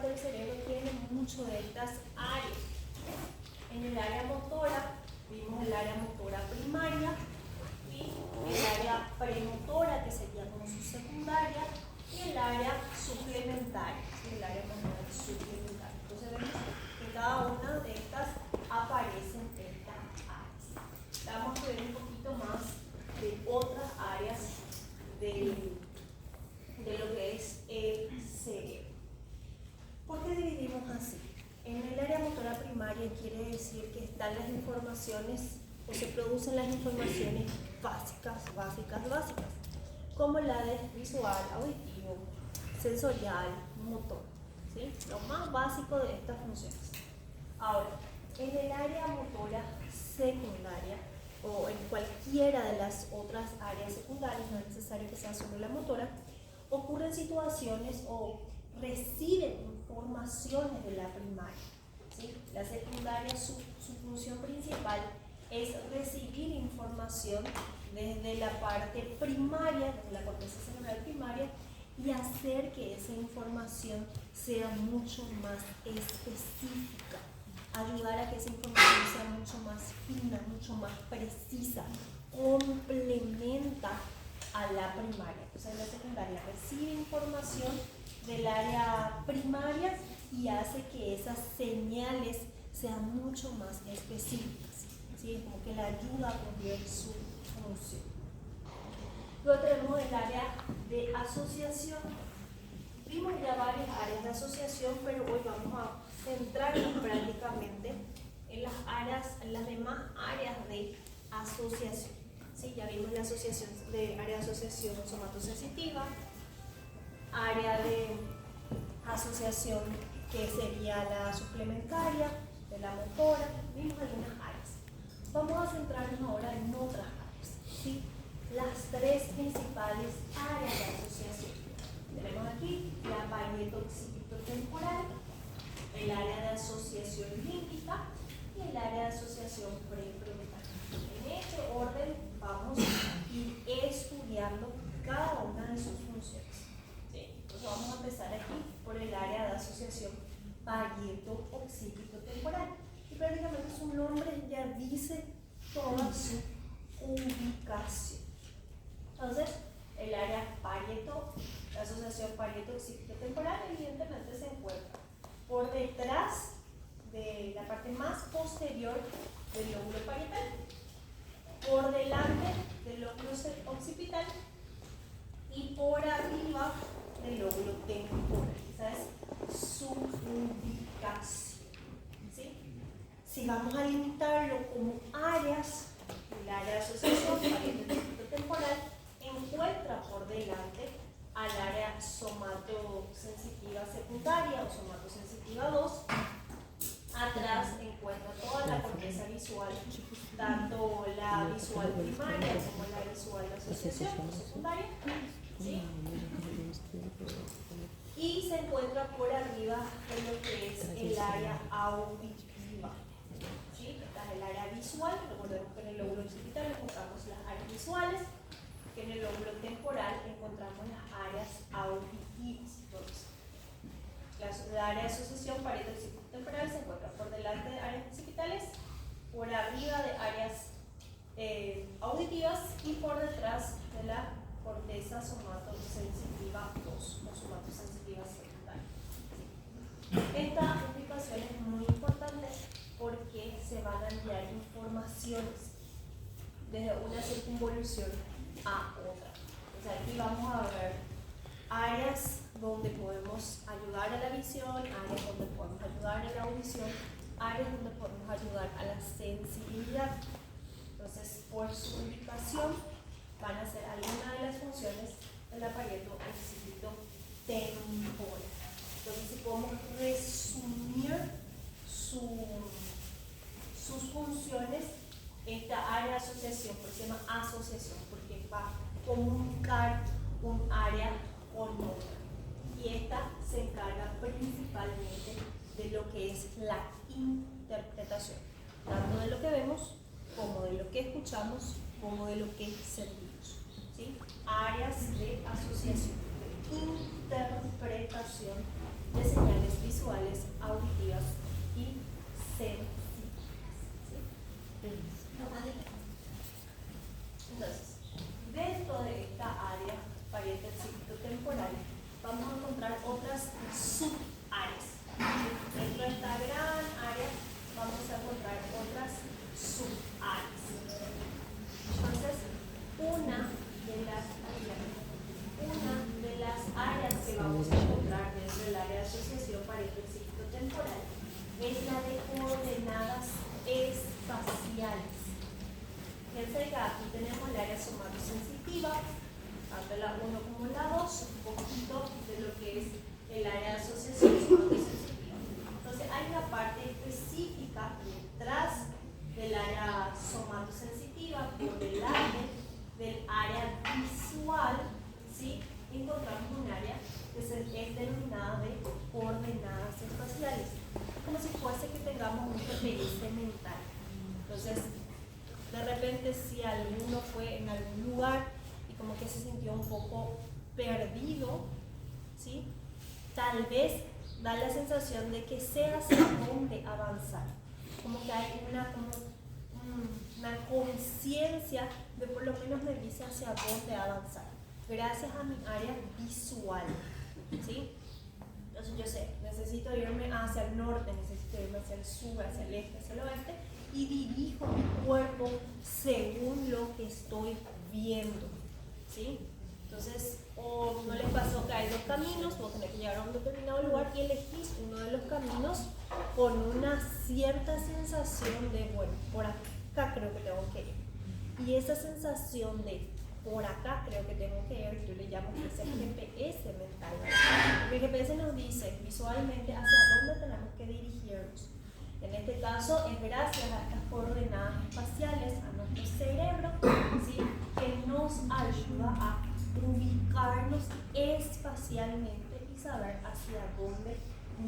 del cerebro tiene mucho de estas áreas. En el área motora, vimos el área motora primaria y el área premotora, que sería como su secundaria, y el área suplementaria, el área motora suplementaria. Entonces vemos que cada una de estas aparecen en estas áreas. Vamos a ver un poquito más de otras áreas de lo que es el cerebro. ¿Por qué dividimos así? En el área motora primaria quiere decir que están las informaciones o se producen las informaciones básicas, como la de visual, auditivo, sensorial, motor, ¿sí? Lo más básico de estas funciones. Ahora, en el área motora secundaria o en cualquiera de las otras áreas secundarias, no es necesario que sea solo la motora, ocurren situaciones o reciben informaciones de la primaria, ¿sí? La secundaria, su función principal es recibir información desde la parte primaria, desde la corteza cerebral primaria, y hacer que esa información sea mucho más específica, ayudar a que esa información sea mucho más fina, mucho más precisa, complementa a la primaria. O sea, la secundaria recibe información del área primaria y hace que esas señales sean mucho más específicas, ¿sí? Es como que la ayuda a cumplir su función. Luego tenemos el área de asociación. Vimos ya varias áreas de asociación, pero hoy vamos a centrarnos prácticamente en las demás áreas de asociación. ¿Sí? Ya vimos la asociación de área de asociación somatosensitiva, área de asociación que sería la suplementaria, de la motora, vimos algunas áreas. Vamos a centrarnos ahora en otras áreas, ¿sí? Las tres principales áreas de asociación. Tenemos aquí la parieto-occipito-temporal, el área de asociación límbica y el área de asociación prefrontal. En este orden vamos a ir estudiando cada una de sus funciones. ¿Sí? Entonces vamos a empezar aquí por el área de asociación parieto-occipito-temporal. Y prácticamente su nombre ya dice toda su ubicación. Entonces, el área parieto, la asociación parieto-occipito-temporal, evidentemente se encuentra por detrás de la parte más posterior del lóbulo parietal, por delante del lóbulo occipital y por arriba del lóbulo temporal. Esa es su ubicación, ¿sí? Si vamos a limitarlo como áreas, el área de asociación parieto-temporal encuentra por delante al área somatosensitiva secundaria o somatosensitiva 2. Atrás encuentra toda la corteza visual, tanto la visual primaria como la visual de asociación o secundaria, ¿sí? Y se encuentra por arriba de lo que es el área auditiva, ¿sí? Esta es el área visual. Recordemos que en el lóbulo occipital encontramos las áreas visuales, que en el lóbulo temporal encontramos las áreas auditivas. Entonces, la área de asociación parieto-occipito-temporal se encuentra por delante de áreas occipitales, por arriba de áreas auditivas y por detrás de la corteza somatosensitiva 2 o somatosensitiva secundaria. Esta ubicación es muy importante porque se van a enviar informaciones desde una circunvolución a otra. Entonces aquí vamos a ver áreas donde podemos ayudar a la visión, áreas donde podemos ayudar a la audición, áreas donde podemos ayudar a la sensibilidad. Entonces, por su ubicación van a ser algunas de las funciones de la parieto-occipito-temporal. Entonces, si podemos resumir sus funciones, esta área de asociación, porque se llama asociación, porque va a comunicar un área con otra. Y esta se encarga principalmente de lo que es la interpretación, tanto de lo que vemos, como de lo que escuchamos, como de lo que sentimos, ¿sí? Áreas de asociación, de interpretación de señales visuales, auditivas y sensitivas. ¿Sí? Entonces, dentro de esta área parietal cíclico-temporal vamos a encontrar otras subáreas. Dentro de esta gran área vamos a encontrar otras subáreas. Entonces, una de las áreas que vamos a encontrar dentro del área de asociación parietal cíclico-temporal es la de coordenadas espaciales. Fíjense que aquí tenemos el área somatosensitiva, tanto la 1 como la 2, un poquito de lo que es el área de asociación somatosensitiva. Entonces hay una parte específica detrás del área somatosensitiva, por delante del área visual, ¿sí? Encontramos un área que es denominada de coordenadas espaciales, como si fuese que tengamos un GPS mental. Entonces, de repente, si alguno fue en algún lugar y como que se sintió un poco perdido, ¿sí? Tal vez da la sensación de que sé hacia dónde avanzar, como que hay una conciencia de por lo menos me dice hacia dónde avanzar, gracias a mi área visual, ¿sí? Entonces yo sé, necesito irme hacia el norte, necesito irme hacia el sur, hacia el este, hacia el oeste, y dirijo mi cuerpo según lo que estoy viendo, ¿sí? Entonces, o no les pasó que hay dos caminos, vos tenés que llegar a un determinado lugar y elegís uno de los caminos con una cierta sensación de, bueno, por acá creo que tengo que ir. Y esa sensación de por acá creo que tengo que ir, yo le llamo que es el GPS mental, ¿verdad? El GPS nos dice visualmente hacia dónde tenemos que dirigirnos. En este caso es gracias a estas coordenadas espaciales, a nuestro cerebro, ¿sí? Que nos ayuda a ubicarnos espacialmente y saber hacia dónde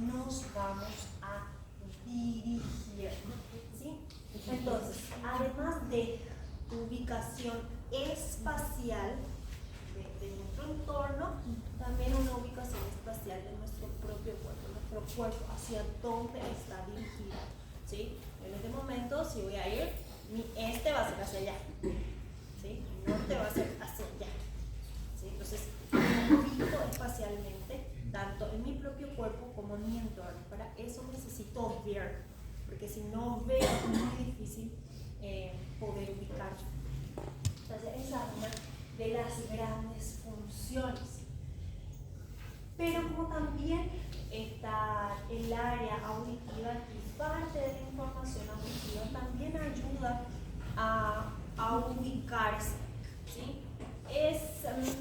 nos vamos a dirigir, ¿sí? Entonces, además de ubicación espacial de nuestro entorno, también una ubicación espacial de nuestro propio cuerpo, hacia dónde está dirigido, ¿sí? En este momento, si voy a ir, mi este va a ser hacia allá, ¿sí? Mi norte va a ser hacia allá, ¿sí? Entonces, me ubico espacialmente, tanto en mi propio cuerpo como en mi entorno. Para eso necesito ver, porque si no veo es muy difícil poder ubicar. Entonces, esa es una de las grandes funciones. Pero como también está el área auditiva, y parte de la información auditiva también ayuda a ubicarse, ¿sí? Es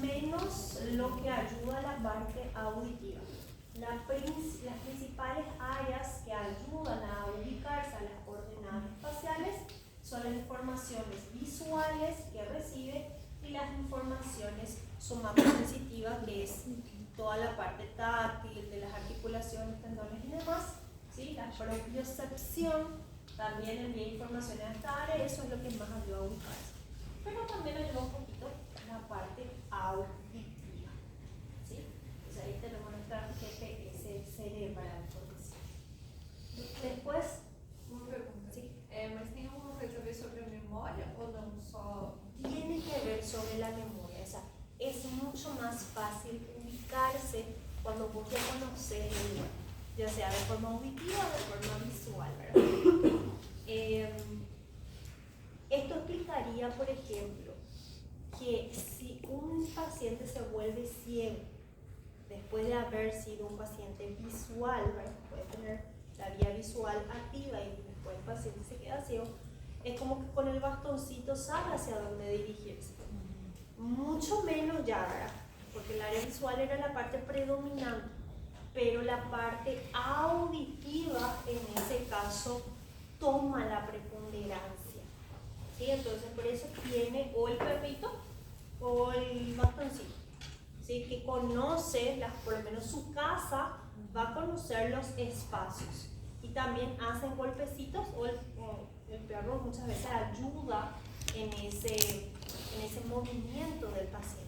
menos lo que ayuda a la parte auditiva. Las principales áreas que ayudan a ubicarse a las coordenadas espaciales son las informaciones visuales que recibe y las informaciones somatosensitivas, que es toda la parte táctil, de las articulaciones, tendones y demás, ¿sí? La propiocepción también envía información a esta área, eso es lo que más ayuda a ubicarse. Pero también ayuda un poquito la parte auditiva, ¿sí? Pues ahí tenemos nuestra GPS cerebral, por decir. Después, uma pergunta. ¿sí? Mas tem alguma coisa a ver sobre a memória ou não? Só. Tiene que ver sobre la memoria, o sea, es mucho más fácil ubicarse cuando vos ya conoces el lugar, ya sea de forma auditiva o de forma visual, ¿verdad? Esto explicaría, por ejemplo, que si un paciente se vuelve ciego después de haber sido un paciente visual, ¿verdad? Puede tener la vía visual activa y después el paciente se queda ciego, es como que con el bastoncito sabe hacia dónde dirigirse. Mucho menos ya, ¿verdad? Porque el área visual era la parte predominante, pero la parte auditiva en ese caso toma la preponderancia, ¿sí? Entonces por eso tiene o el perrito o el bastoncito, ¿sí? Que conoce, por lo menos su casa va a conocer los espacios y también hacen golpecitos o el perro muchas veces ayuda en ese movimiento del paciente.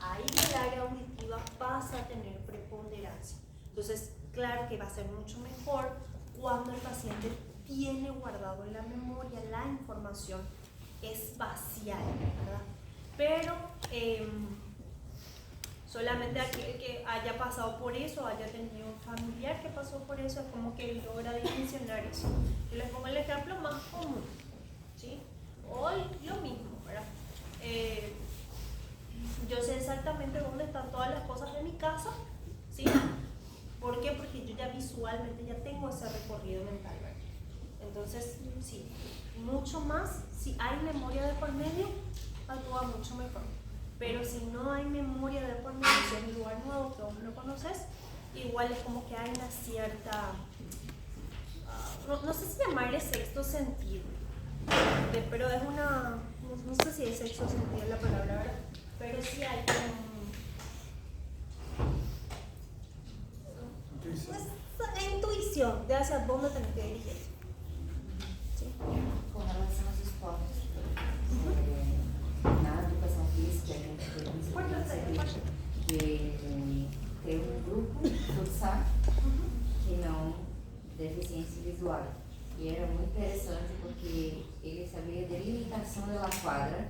Ahí el área auditiva pasa a tener preponderancia. Entonces, claro que va a ser mucho mejor cuando el paciente tiene guardado en la memoria la información espacial, ¿verdad? Pero solamente aquel que haya pasado por eso, haya tenido un familiar que pasó por eso, es como que logra dimensionar eso. Yo les pongo el ejemplo más común, ¿sí? O lo mismo, ¿verdad? Yo sé exactamente dónde están todas las cosas de mi casa, ¿sí? ¿Por qué? Porque yo ya visualmente ya tengo ese recorrido mental, ¿verdad? Entonces, sí, mucho más, si hay memoria de por medio, actúa mucho mejor. Pero si no hay memoria de por medio, si es un lugar nuevo que vos no conoces, igual es como que hay una cierta, no sé si llamarle sexto sentido, pero es una, no sé si es sexto sentido la palabra, ¿verdad? Pero sí hay pues, intuición de hacia dónde tenés que dirigir. ¿Sí? Com relação aos esportes, na educação física, a gente teve que ter um grupo futsal que não deficiência visual. E era muito interessante porque ele sabia a delimitação da quadra,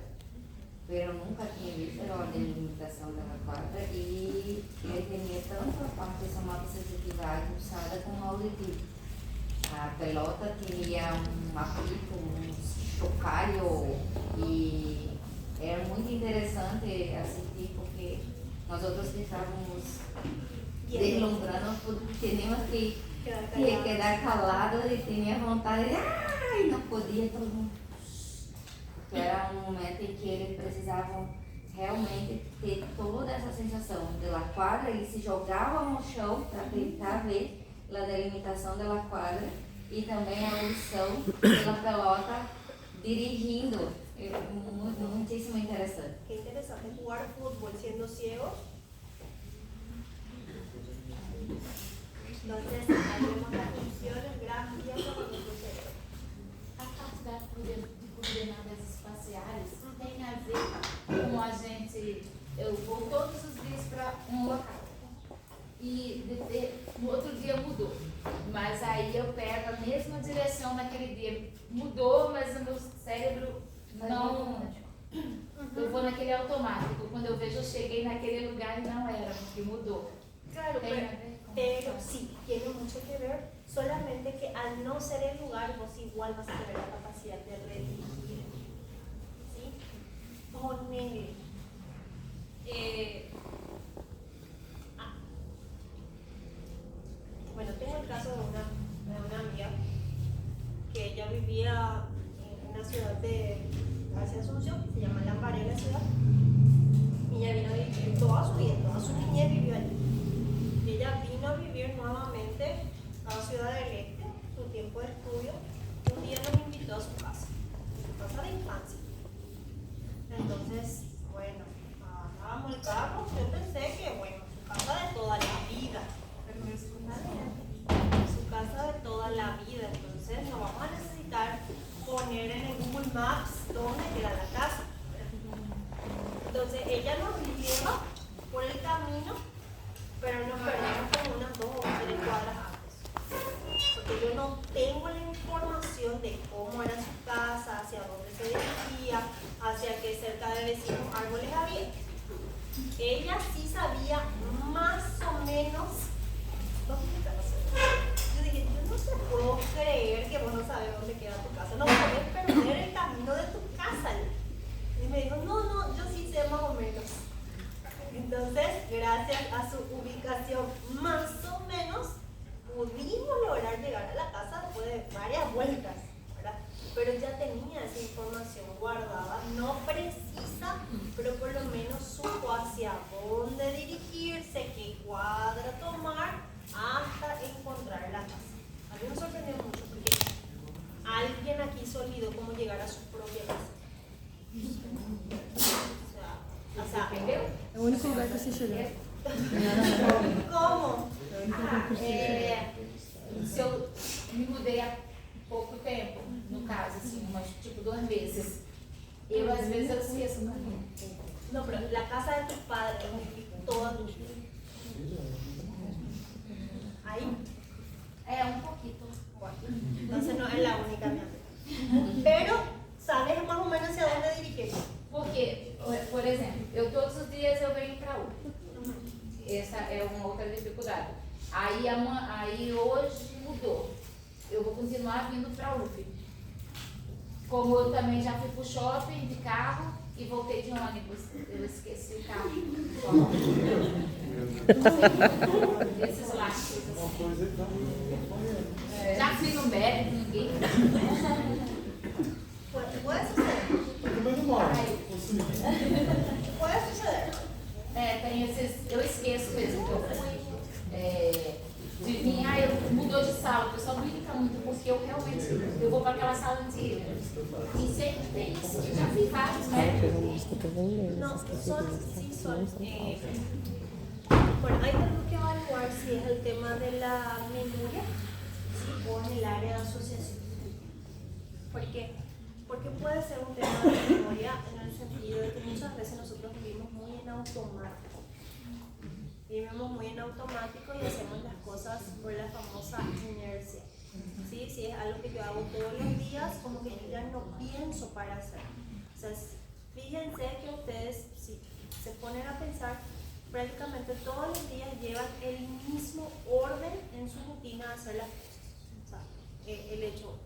pero nunca tinha visto a delimitação da quadra, e ele tinha tanto a parte somatosensitividade usada como auditivo. A pelota tinha um apito, um chocalho, e era muito interessante assistir porque nós outros estávamos deslumbrando porque teníamos que quedar calados e tinha vontade de e não podia todo mundo. Porque era um momento em que eles precisavam realmente ter toda essa sensação da quadra, eles se jogavam no chão para tentar ver a delimitação da quadra e também a audição pela pelota dirigindo. Muitíssimo interessante. Qué interesante jugar fútbol siendo ciego. Entonces, ahí vemos las funciones gráficas cuando sucede. A capacidade de coordenadas espaciais tem a ver com a gente. Eu vou todos os dias para um local e no outro dia mudou, mas aí eu pego a mesma direção naquele dia. Mudou, mas o meu cérebro não. Eu vou naquele automático. Quando eu vejo, eu cheguei naquele lugar e não era, porque mudou. Claro, pero sí, tiene mucho que ver, solamente que al no ser el lugar, vos igual vas a tener la capacidad de redirigir. ¿Sí? Ponele. Bueno, tengo el caso de una amiga que ella vivía en una ciudad hacia Asunción, se llama Lambaré la ciudad, y ella vino a vivir toda su vida, toda su niñez vivió allí. Y ella vino a vivir nuevamente a Ciudad del Este, su tiempo de estudio. Un día nos invitó a su casa de infancia. Entonces, bueno, agarrábamos el carro, yo pensé que, bueno, su casa de toda la vida. Su casa de toda la vida, entonces no vamos a necesitar poner en el Google Maps dónde queda la casa. Entonces ella nos lleva por el camino, pero nos perdemos como unas 2 o 3 cuadras antes. Porque yo no tengo la información de cómo era su casa, hacia dónde se dirigía, hacia qué cerca de vecinos árboles había. Ella sí sabía más o menos dónde queda la casa. Yo dije, yo no te puedo creer que vos no sabes dónde queda tu casa. No podés perder el camino de tu casa. Y me dijo, no, yo sí sé más o menos. Entonces, gracias a su ubicación más o menos, pudimos lograr llegar a la casa después de varias vueltas, ¿verdad? Pero ya tenía esa información guardada, no precisa, pero por lo menos supo hacia dónde dirigirse, qué cuadra tomar, hasta encontrar la casa. A mí me sorprendió mucho porque alguien aquí se olvidó cómo llegar a su propia casa. O sea, Entendeu? É o único lugar que você chegou. ¿cómo? Se eu me mudei há pouco tempo, no caso, assim, umas tipo 2 meses, eu às vezes eu esqueço o caminho. No, pero la casa de tus padres, toda tu vida. Ahí dificuldade. Aí hoje mudou. Eu vou continuar vindo para a UF. Como eu também já fui para o shopping de carro e voltei de ônibus. Eu esqueci o carro. Esses laços. Assim. Já fui no médico, ninguém. Puede suceder. Puede suceder. Tem esses. Eu esqueço mesmo que eu fui. De mim, mudou de sala, o pessoal brinca muito, porque eu realmente vou para aquela sala antiga. E sempre tem isso. Já fiz vários médicos. No, bueno, ahí tenemos que evaluar si es el tema de la memoria, ¿sí? O en el área de asociación. ¿Por qué? Porque puede ser un tema de memoria en el sentido de que muchas veces nosotros vivimos muy en automático. Vivimos muy en automático y hacemos las cosas por la famosa inercia. ¿Sí? Si es algo que yo hago todos los días, como que yo ya no pienso para hacer. O sea, fíjense que ustedes, si se ponen a pensar, prácticamente todos los días llevan el mismo orden en su rutina de hacer las cosas. O sea, el hecho,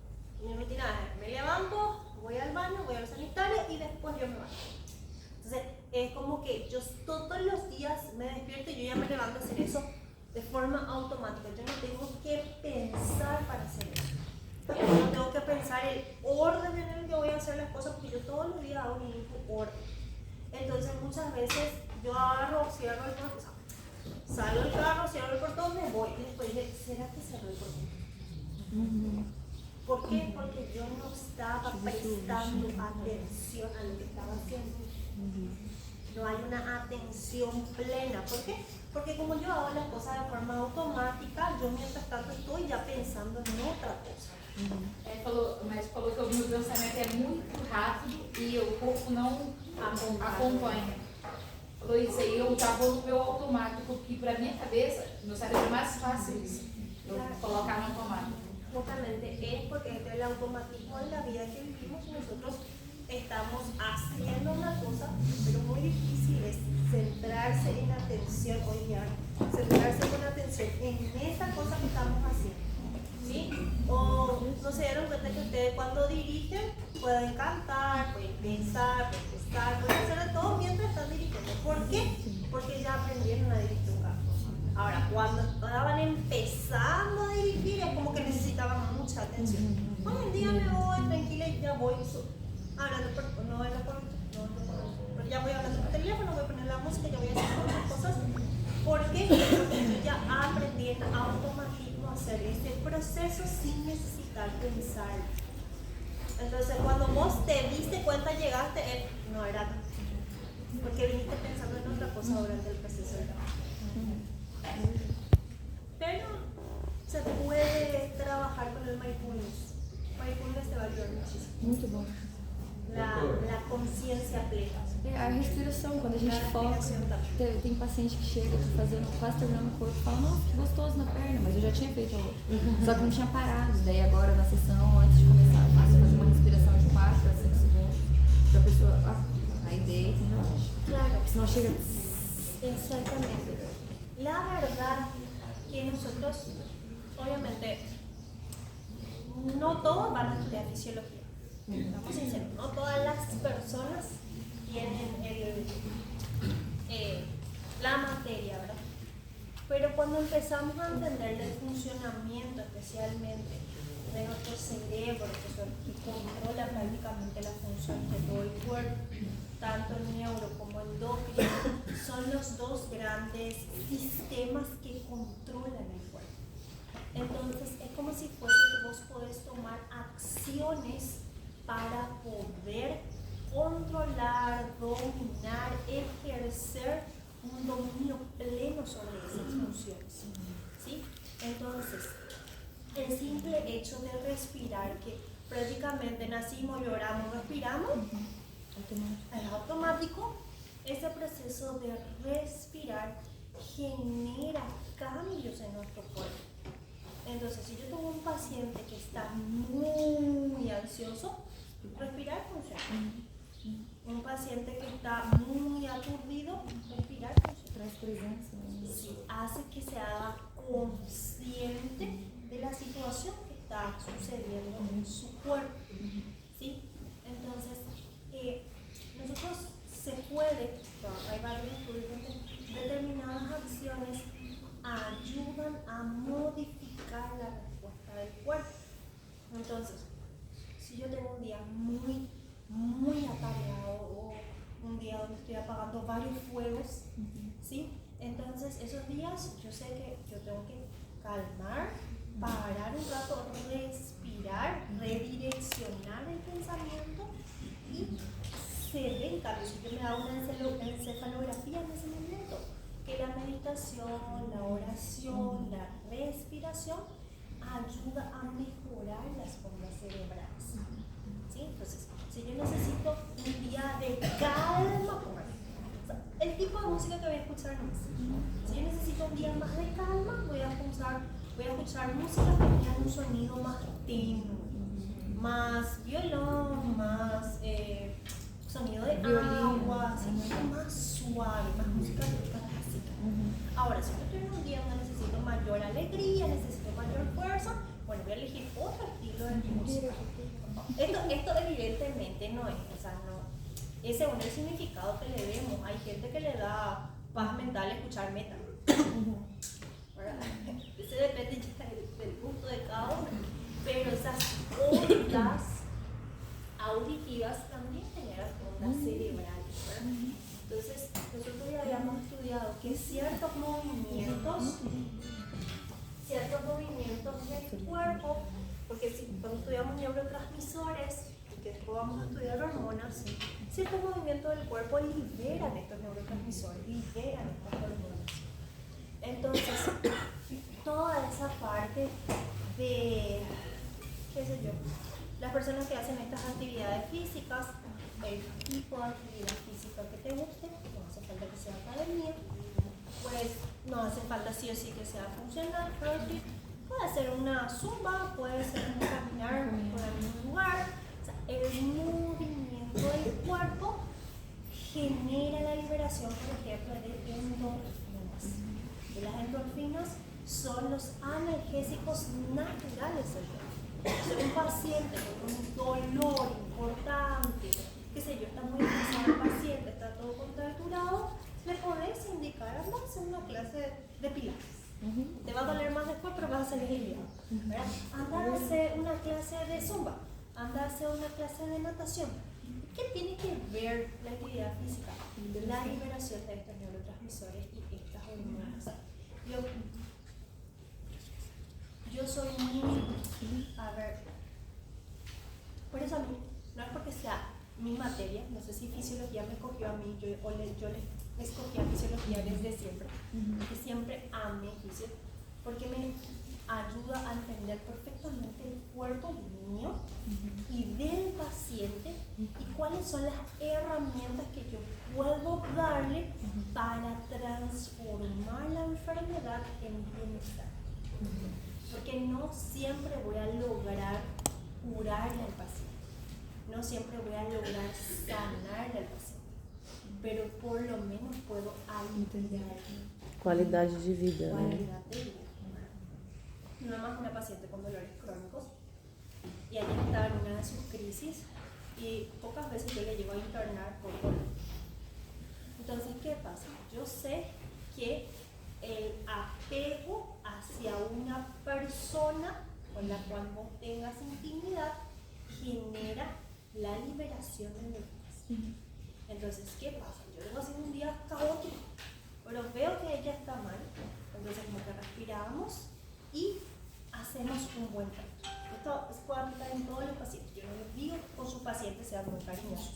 mi rutina es, me levanto, voy al baño, voy al sanitario y después yo me baño. Entonces, es como que yo todos los días me despierto y yo ya me levanto a hacer eso de forma automática. Yo no tengo que pensar para hacer eso. Yo no tengo que pensar el orden en el que voy a hacer las cosas porque yo todos los días hago mi mismo orden. Entonces, muchas veces yo agarro, cierro el portón, salgo del carro, cierro el portón, me voy y después dije, ¿será que cerró el portón? ¿Por qué? Porque yo no estaba prestando atención a lo que estaba haciendo. No hay una atención plena. ¿Por qué? Porque como yo hago las cosas de forma automática, yo mientras tanto estoy já pensando em outra coisa. O médico falou que o meu pensamento é muito rápido e o corpo não acompanha. Falou isso aí, eu tava no meu automático, que para minha cabeça, meu cérebro é mais fácil isso, eu colocar no automático. Justamente es porque este es el automatismo en la vida que vivimos y nosotros estamos haciendo una cosa, pero muy difícil es centrarse en atención hoy día, centrarse con atención en esa cosa que estamos haciendo, ¿sí? O no se dieron cuenta que ustedes cuando dirigen pueden cantar, pueden pensar, pueden buscar, pueden hacer de todo mientras están dirigiendo. ¿Por qué? Porque ya aprendieron a dirigir un carro. Ahora, cuando estaban empezando a dirigir es como que necesitaban mucha atención. Hoy en día me voy tranquila y ya voy hablando pero ya voy hablando por teléfono, voy a poner la música, ya voy a hacer otras cosas. ¿Por qué? Porque yo ya aprendí en automatismo a hacer ese proceso sin necesitar pensar. Entonces, cuando vos te diste cuenta, llegaste, no era porque viniste pensando en otra cosa durante el proceso de trabajo. Pero se puede trabajar con el mindfulness. Mindfulness te va a ayudar muchísimo. Muito bom. La conciencia plena. A respiração, quando a gente foca, tem paciente que chega fazendo, quase terminando o corpo e fala, nossa, que gostoso na perna, mas eu já tinha feito a outra. Só que não tinha parado. Daí agora na sessão, antes de começar, eu faço fazer uma respiração de 4 a 5 segundos pra pessoa, aí deita e relaxa. Claro. Porque senão chega... Exactamente. La verdad que nosotros, obviamente, no todos van a estudiar fisiología. Vamos sinceros, no todas las personas tienen la materia, ¿verdad? Pero cuando empezamos a entender el funcionamiento especialmente de nuestro cerebro, que controla prácticamente la función de todo el cuerpo, tanto el neuro como el endocrino, son los dos grandes sistemas que controlan el cuerpo. Entonces es como si fuese que vos podés tomar acciones para poder controlar, dominar, ejercer un dominio pleno sobre esas funciones, ¿sí? Entonces, el simple hecho de respirar, que prácticamente nacimos, lloramos, respiramos, es automático. Ese proceso de respirar genera cambios en nuestro cuerpo. Entonces, si yo tengo un paciente que está muy ansioso, respirar funciona. Un paciente que está muy aturdido, respirar funciona. Traz presença. ¿sí? Hace que se haga consciente de la situación que está sucediendo en su cuerpo, ¿sí? Entonces, nosotros se puede, hay varios estudios donde determinadas acciones ayudan a modificar la respuesta del cuerpo. Entonces, si yo tengo un día muy atareado o un día donde estoy apagando varios fuegos, ¿sí? Entonces, esos días yo sé que yo tengo que calmar, parar un rato, respirar, redireccionar el pensamiento y se ve en cambio. Si yo me hago una encefalografía en ese momento, que la meditación, la oración, la respiración ayuda a mejorar las ondas cerebrales, ¿sí? Entonces, si yo necesito un día de calma, el tipo de música que voy a escuchar no es. Si yo necesito un día más de calma, voy a escuchar música que tenga un sonido más tenue, más violón, más sonido de agua, sonido más suave, más música clásica. Ahora, si yo estoy en un día donde necesito mayor alegría, necesito mayor fuerza, bueno, voy a elegir otro estilo de música. Esto evidentemente no es, o sea, no es según el significado que le demos. Hay gente que le da paz mental escuchar metal. Eso depende ya del gusto de cada uno, pero esas ondas auditivas también generan ondas cerebrales, ¿verdad? Entonces, nosotros ya habíamos estudiado que ciertos movimientos del cuerpo, porque cuando estudiamos neurotransmisores, y que después vamos a estudiar hormonas, ciertos movimientos del cuerpo liberan estos neurotransmisores, liberan estas hormonas. Entonces, toda esa parte de, qué sé yo, las personas que hacen estas actividades físicas, el tipo de actividad física que te guste, no hace falta que sea academia, pues no hace falta sí o sí que sea funcional, crossfit, puede ser una zumba, puede ser un caminar por algún lugar. O sea, el movimiento del cuerpo genera la liberación, por ejemplo, de endorfinas. Y las endorfinas son los analgésicos naturales del cuerpo. Si un paciente con un dolor importante, qué sé yo, está muy cansado el paciente, está todo contracturado, le podés indicar, anda a hacer una clase de pilates. Te va a doler más después, pero vas a salir aliviado. Anda a hacer una clase de zumba, anda a hacer una clase de natación. ¿Qué tiene que ver la actividad física? La liberación de estos neurotransmisores y estas hormonas. Yo soy muy, a ver, por eso a mí, no es porque sea mi materia, no sé si fisiología me escogió a mí, yo le escogí a fisiología desde siempre, porque siempre amé fisio, porque me ayuda a entender perfectamente el cuerpo mío y del paciente y cuáles son las herramientas que yo puedo darle para transformar la enfermedad en bienestar. Porque no siempre voy a lograr curarle al paciente, no siempre voy a lograr sanarle al paciente, pero por lo menos puedo aliviar Qualidade de vida, né? calidad de vida. Nada más una paciente con dolores crónicos y ella estaba en una de sus crisis y pocas veces yo le llego a internar por dolor. Entonces, ¿qué pasa? Yo sé que el apego hacia una persona con la cual vos tengas intimidad genera la liberación de endorfinas. Entonces, ¿qué pasa? Yo tengo así un día caótico, pero veo que ella está mal, entonces como que respiramos y hacemos un buen trato. Esto se puede aplicar en todos los pacientes. Yo no les digo que con sus pacientes sean muy cariñosos,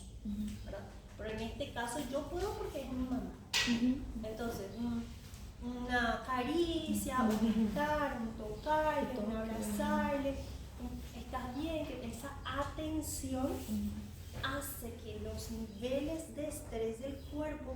¿verdad? Pero en este caso yo puedo porque es mi mamá. Entonces, una caricia, un estar, un tocarle, un abrazarle, estás bien, que esa atención hace que los niveles de estrés del cuerpo,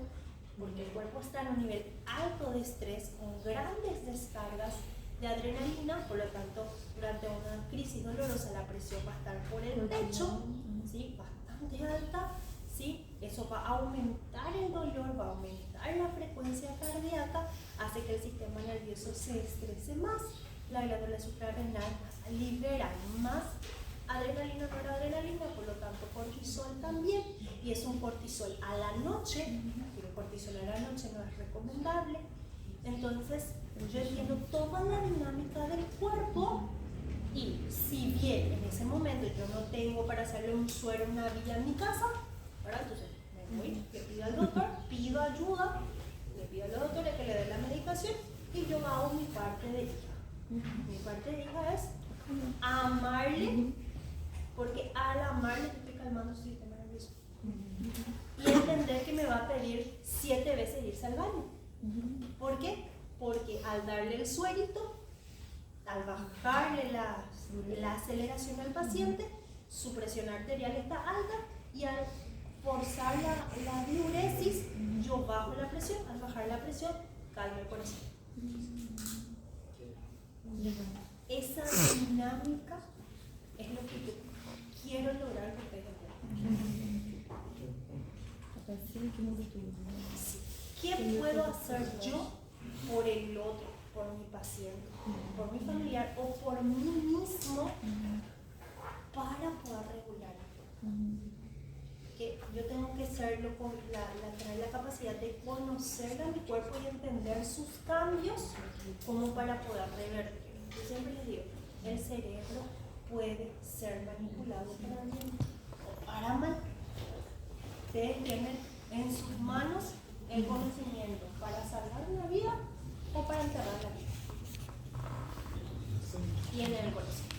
porque el cuerpo está en un nivel alto de estrés con grandes descargas de adrenalina, por lo tanto durante una crisis dolorosa la presión va a estar por el techo, ¿sí? Bastante alta, ¿sí? Eso va a aumentar el dolor, va a aumentar la frecuencia cardíaca, hace que el sistema nervioso se estrese más. La glándula suprarrenal libera más adrenalina, noradrenalina, por lo tanto cortisol también, y es un cortisol a la noche, pero el cortisol a la noche no es recomendable. Entonces yo entiendo toda la dinámica del cuerpo, y si bien en ese momento yo no tengo para hacerle un suero, una vía en mi casa, ¿verdad? Entonces me voy, le pido al doctor, pido ayuda, le pido al doctor que le dé la medicación, y yo hago mi parte de hija. Mi parte de hija es amarle, porque al amarle estoy calmando su sistema nervioso. Y entender que me va a pedir 7 veces irse al baño. ¿Por qué? Porque al darle el suerito, al bajarle la aceleración al paciente, su presión arterial está alta, y al forzar la diuresis, yo bajo la presión. Al bajar la presión, calmo el corazón. Esa dinámica es lo que yo quiero lograr con ustedes. ¿Qué puedo hacer yo por el otro, por mi paciente, por mi familiar o por mí mismo para poder regular? Que yo tengo que tener la capacidad de conocer a mi cuerpo y entender sus cambios como para poder revertir. Yo siempre les digo, el cerebro puede ser manipulado para bien o para mal. Ustedes tienen en sus manos el conocimiento para salvar una vida o para enterrar la vida. Tienen el conocimiento.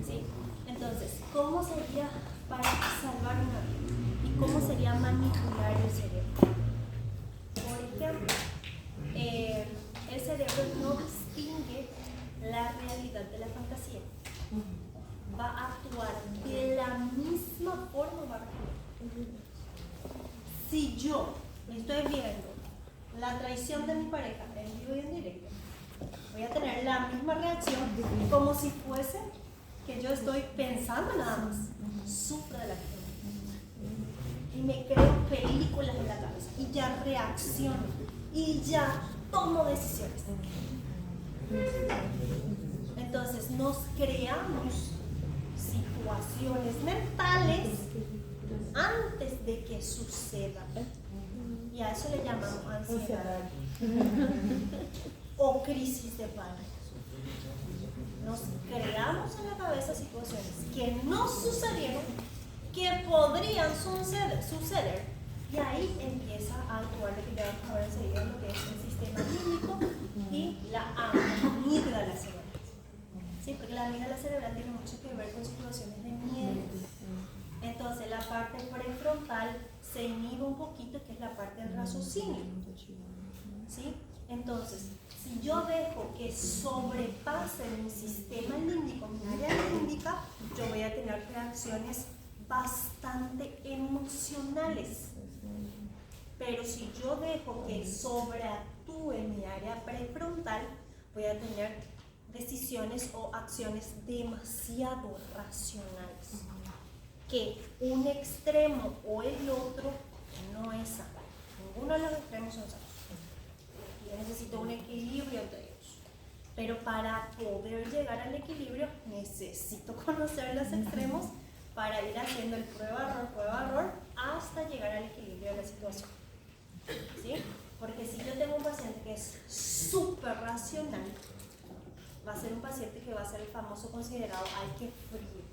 ¿Sí? Entonces, ¿cómo sería para salvar una vida? ¿Y cómo sería manipular el cerebro? Por ejemplo, el cerebro no distingue la realidad de la fantasía. Va a actuar de la misma forma. Si yo estoy viendo la traición de mi pareja en vivo y en directo, voy a tener la misma reacción como si fuese que yo estoy pensando nada más. Sufro de la gente y me creo películas en la cabeza y ya reacciono y ya tomo decisiones. Entonces nos creamos situaciones mentales antes de que suceda, y a eso le llamamos ansiedad o crisis de pánico. Nos creamos en la cabeza situaciones que no sucedieron, que podrían suceder, y ahí empieza a actuar lo que ya vamos a ver enseguida, lo que es el sistema límbico y la amígdala cerebral. ¿Sí? Porque la amígdala cerebral tiene mucho que ver con situaciones de miedo. Entonces la parte prefrontal se inhibe un poquito, que es la parte del raciocinio. ¿Sí? Entonces, si yo dejo que sobrepase mi sistema límbico, mi área límbica, yo voy a tener reacciones bastante emocionales. Pero si yo dejo que sobreactúe mi área prefrontal, voy a tener decisiones o acciones demasiado racionales. Que un extremo o el otro no es sano. Ninguno de los extremos son sanos. Yo necesito un equilibrio entre ellos. Pero para poder llegar al equilibrio necesito conocer los extremos para ir haciendo el prueba-error, hasta llegar al equilibrio de la situación. ¿Sí? Porque si yo tengo un paciente que es súper racional, va a ser un paciente que va a ser el famoso considerado ay que frío,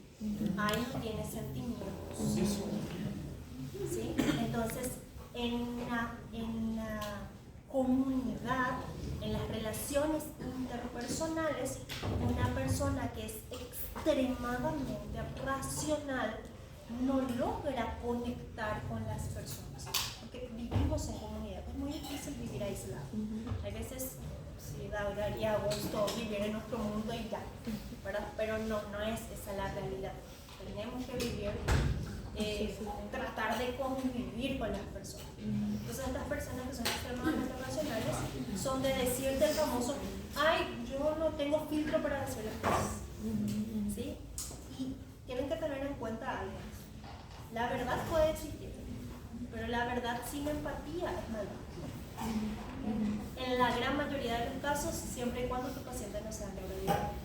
ay no tiene sentimientos. ¿Sí? Entonces, en la comunidad, en las relaciones interpersonales, una persona que es extremadamente racional no logra conectar con las personas, porque vivimos en comunidad, es muy difícil vivir aislado. Hay veces sí daría gusto vivir en nuestro mundo y ya, ¿verdad? Pero no es esa la realidad. Tenemos que vivir, tratar de convivir con las personas. Entonces estas personas que son extremadamente racionales son de decirte el famoso, ay, yo no tengo filtro para decir las cosas. ¿Sí? Y tienen que tener en cuenta algo. La verdad puede existir, pero la verdad sin empatía es maldad. En la gran mayoría de los casos, siempre y cuando tu paciente no sea neurodivergente.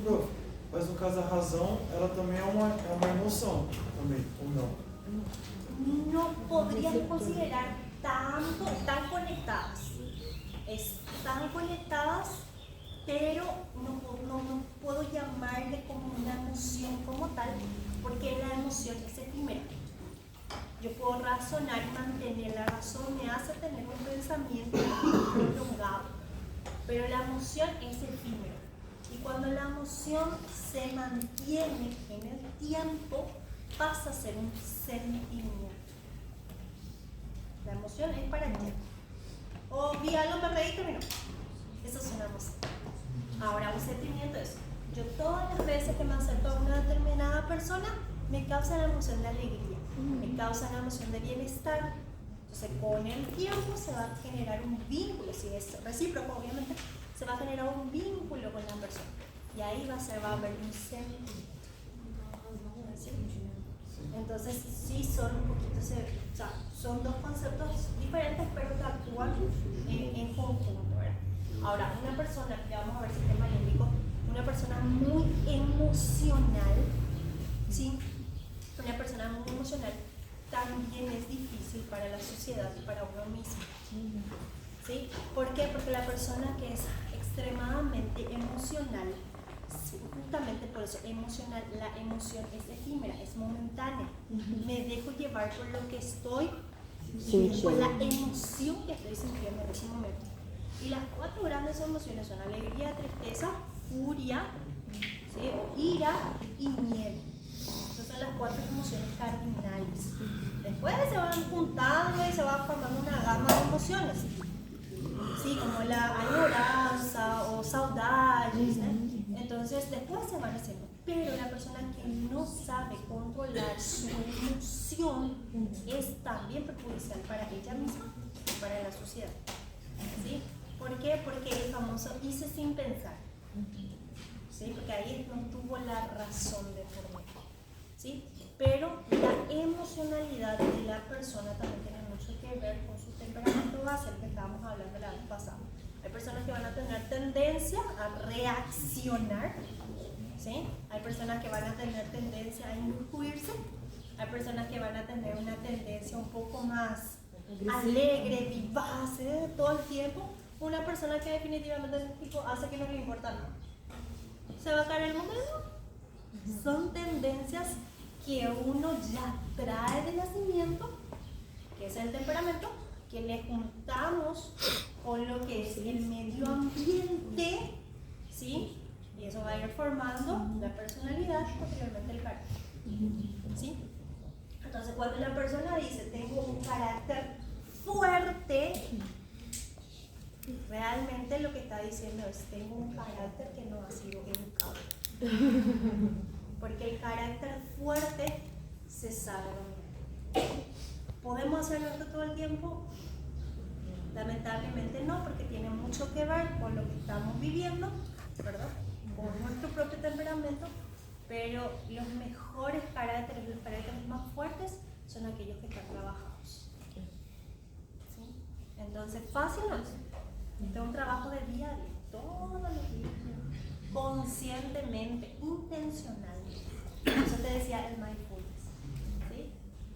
Prof, mas no caso da razão, ela também é uma emoção, também, ou não? No podríamos considerar tan conectadas. Están conectadas, pero no puedo llamarle como una emoción como tal, porque la emoción es efímera. Yo puedo razonar y mantener la razón, me hace tener un pensamiento prolongado, pero la emoción es efímera. Y cuando la emoción se mantiene en el tiempo, pasa a ser un sentimiento. La emoción es para el tiempo. O vi algo, me reí y terminó. Eso es una emoción. Ahora, un sentimiento es, yo todas las veces que me acerco a una determinada persona, me causa la emoción de alegría, me causa la emoción de bienestar. Entonces, con el tiempo se va a generar un vínculo, si es recíproco, obviamente, se va a generar un vínculo con la persona. Y ahí va a haber un sentimiento. ¿Sí? Entonces, sí son un poquito, o sea, son dos conceptos diferentes, pero que actúan en conjunto, ¿verdad? Ahora, una persona, que vamos a ver sistema límbico, una persona muy emocional, ¿sí? Una persona muy emocional también es difícil para la sociedad y para uno mismo, ¿sí? ¿Por qué? Porque la persona que es extremadamente emocional, justamente por eso, emocional, la emoción es efímera, es momentánea. Me dejo llevar por lo que estoy, por la emoción que estoy sintiendo en ese momento. Y las 4 grandes emociones son alegría, tristeza, furia, ¿sí? O ira y miedo. Esas son las 4 emociones cardinales. Después se van juntando y se va formando una gama de emociones, ¿sí? Como la añoranza o saudades, Entonces después se van haciendo. Pero la persona que no sabe controlar su emoción es también perjudicial para ella misma y para la sociedad, ¿sí? ¿Por qué? Porque el famoso hice sin pensar, ¿sí? Porque ahí no tuvo la razón de por medio, ¿sí? Pero la emocionalidad de la persona también tiene mucho que ver con su temperamento base, el que estábamos hablando la vez pasada. Hay personas que van a tener tendencia a reaccionar, ¿sí? Hay personas que van a tener tendencia a inmiscuirse, hay personas que van a tener una tendencia un poco más alegre, vivaz, todo el tiempo. Una persona que definitivamente tipo, hace que no le importa nada. ¿Se va a caer el mundo? Son tendencias que uno ya trae de nacimiento, que es el temperamento, que le juntamos con lo que es el medio ambiente, ¿sí? Y eso va a ir formando la personalidad y posteriormente el carácter, ¿sí? Entonces, cuando la persona dice, tengo un carácter fuerte, realmente lo que está diciendo es, tengo un carácter que no ha sido educado. Porque el carácter fuerte se sabe dominar. ¿Podemos hacerlo todo el tiempo? Lamentablemente no, porque tiene mucho que ver con lo que estamos viviendo, ¿verdad? Con nuestro propio temperamento, pero los mejores caracteres, los caracteres más fuertes, son aquellos que están trabajados. ¿Sí? Entonces, fácil no es. Este es un trabajo de diario, todos los días, conscientemente, intencionalmente. Por eso te decía el mindfulness, ¿sí?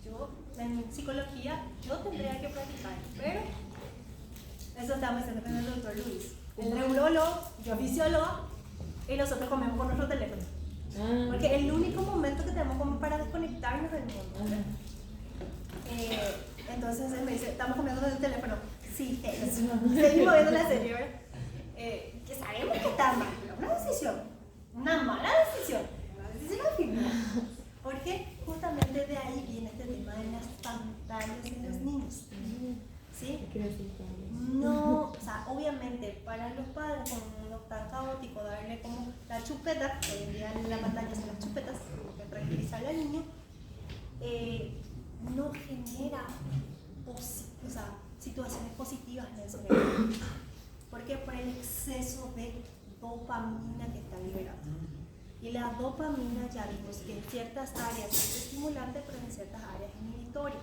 Yo, en psicología, yo tendría que practicar, pero eso estamos diciendo con el doctor Luis, el neurólogo, yo fisiólogo, y nosotros comemos con nuestro teléfono. Porque es el único momento que tenemos como para desconectarnos del mundo. Entonces él me dice, estamos comiendo con el teléfono. Sí, seguimos viendo la serie, ¿verdad? Que sabemos que está mal, pero una mala decisión firme. Porque justamente de ahí viene este tema de las pantallas en los niños. ¿Sí? No, o sea, obviamente para los padres como no tan caótico darle como la chupeta, hoy en día en la pantalla son las chupetas, para tranquilizar al niño, no genera situaciones positivas en el cerebro. ¿Por qué? Por el exceso de dopamina que está liberando. Y la dopamina ya vimos que en ciertas áreas es estimulante, pero en ciertas áreas es inhibitoria.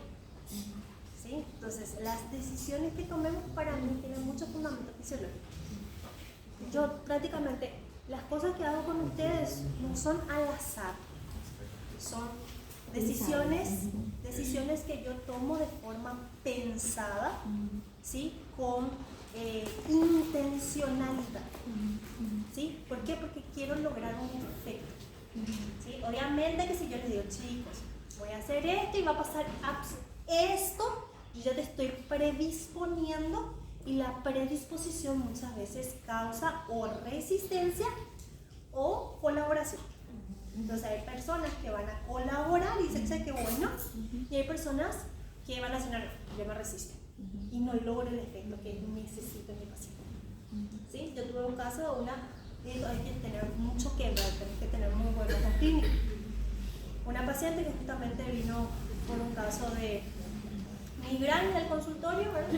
¿sí? Entonces, las decisiones que tomemos para mí tienen mucho fundamento fisiológico. Yo prácticamente, las cosas que hago con ustedes no son al azar, son decisiones que yo tomo de forma pensada, ¿sí? Con intencionalidad, ¿sí? ¿Por qué? Porque quiero lograr un efecto, ¿sí? Obviamente que si yo les digo, chicos, voy a hacer esto y va a pasar esto, yo ya te estoy predisponiendo, y la predisposición muchas veces causa o resistencia o colaboración. Entonces hay personas que van a colaborar y dicen, che, qué bueno, y hay personas que van a decir, no, yo me resisto y no logro el efecto que necesito en mi paciente. ¿Sí? Yo tuve un caso de hay que tener mucho que ver, tenemos que tener muy buenos clínicos. Una paciente que justamente vino por un caso de migraña al consultorio, ¿verdad?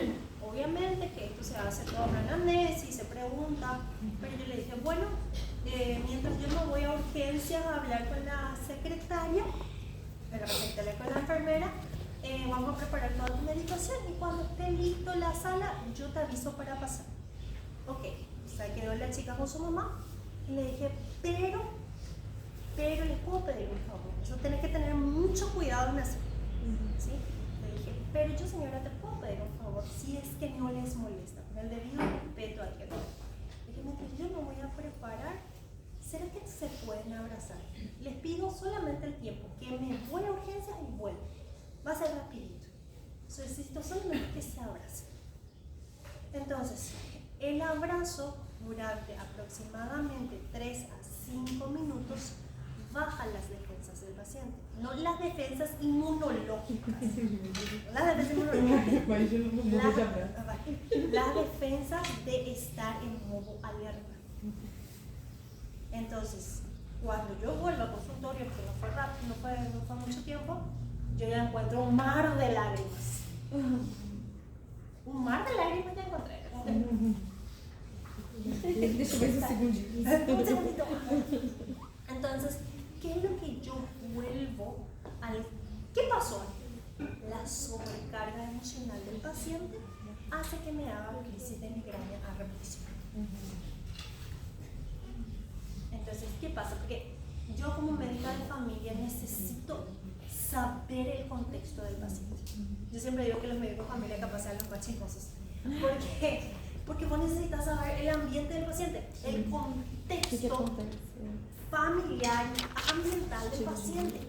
Obviamente que esto se hace toda una anamnesis, se pregunta, pero yo le dije, bueno, mientras yo me voy a urgencias a hablar con la secretaria, con la enfermera, vamos a preparar toda tu medicación y cuando esté listo la sala, yo te aviso para pasar. Ok, se quedó la chica con su mamá y le dije, pero les puedo pedir un favor, eso tenés que tener mucho cuidado en hacer, ¿sí? Le dije, pero yo señora te puedo pedir un favor, si es que no les molesta, con el debido respeto al que no. Le dije, mientras yo me voy a preparar, ¿será que se pueden abrazar? Les pido solamente el tiempo, que me voy a urgencias y vuelvo. Va a ser rapidito. Necesito solamente que se abracen. Entonces, el abrazo durante aproximadamente 3 a 5 minutos baja las defensas del paciente. No las defensas inmunológicas. No las defensas inmunológicas. Las defensas de estar en modo alerta. Entonces, cuando yo vuelvo al consultorio, que no fue rápido, no fue mucho tiempo, yo ya encuentro un mar de lágrimas. Un mar de lágrimas ya encontré. Deixa eu ver esse segundinho. Un segundito. Entonces, ¿qué es lo que yo vuelvo al... ¿Qué pasó? La sobrecarga emocional del paciente hace que me haga crisis de migraña a repetición. Entonces, ¿qué pasa? Porque yo como médica de familia necesito saber el contexto del paciente. Yo siempre digo que los médicos de familia capaz sean los más chismosos. ¿Por qué? Porque vos necesitas saber el ambiente del paciente, el contexto familiar, ambiental del paciente.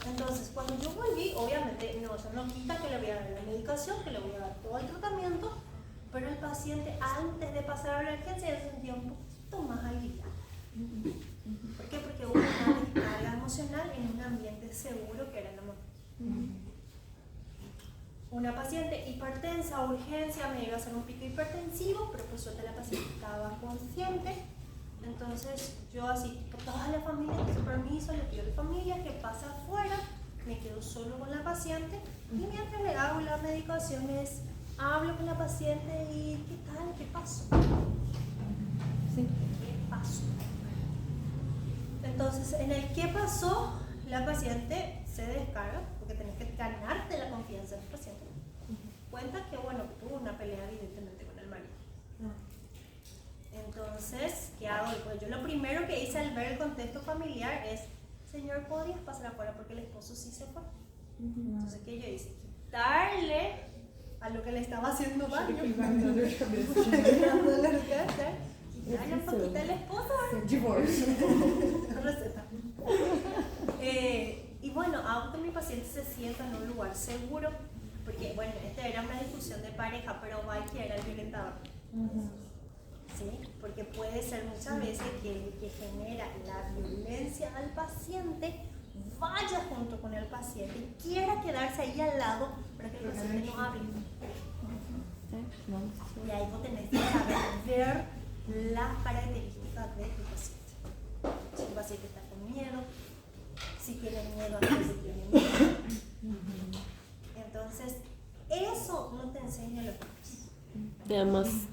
Entonces, cuando yo volví, obviamente, no, eso no quita que le voy a dar la medicación, que le voy a dar todo el tratamiento, pero el paciente, antes de pasar a la urgencia, se sentía un poquito más aliviado. ¿Por qué? Porque hubo una descarga emocional en un ambiente seguro que era el amor. Una paciente hipertensa, urgencia, me iba a hacer un pico hipertensivo, pero por suerte la paciente estaba consciente. Entonces yo así, por toda la familia, con permiso, le pido a la familia que pase afuera, me quedo solo con la paciente y mientras le hago la medicación hablo con la paciente y ¿qué tal? ¿Qué pasó? Sí. ¿Qué pasó? Entonces en el ¿qué pasó? La paciente se descarga, porque tenés que ganarte la confianza del paciente. Cuenta que bueno, tuvo una pelea evidentemente con el marido. Entonces, ¿qué hago? Pues yo lo primero que hice al ver el contexto familiar es, señor, ¿podrías pasar afuera? Porque el esposo sí se fue. Entonces, ¿qué yo hice? Quitarle a lo que le estaba haciendo daño. Quitarle un poquito al esposo. Divorcio. Receta. Y bueno, hago que mi paciente se sienta en un lugar seguro, porque bueno, esta era una discusión de pareja, pero Mikey era el violentador. ¿Sí? Porque puede ser muchas veces que el que genera la violencia al paciente vaya junto con el paciente y quiera quedarse ahí al lado para que el paciente no hable. Y ahí vos tenés que saber ver las características de tu paciente. Si el paciente está con miedo, si tiene miedo a que se tiene miedo. Entonces, eso no te enseña los otros. Mas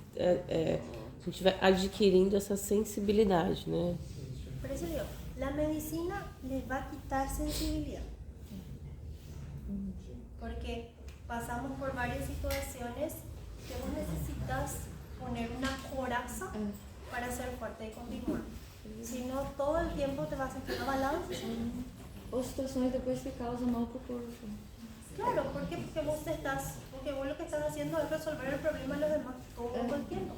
a gente vai adquirindo essa sensibilidade, né? Por eso digo, la medicina les va a quitar sensibilidad. Porque pasamos por varias situaciones que vos necesitas poner una coraza para ser fuerte y continuar. Si no, todo el tiempo te vas a sentir abalado. Ou situações depois que causam mal pro corpo. Claro, ¿por qué? Porque vos lo que estás haciendo es resolver el problema de los demás todo el tiempo.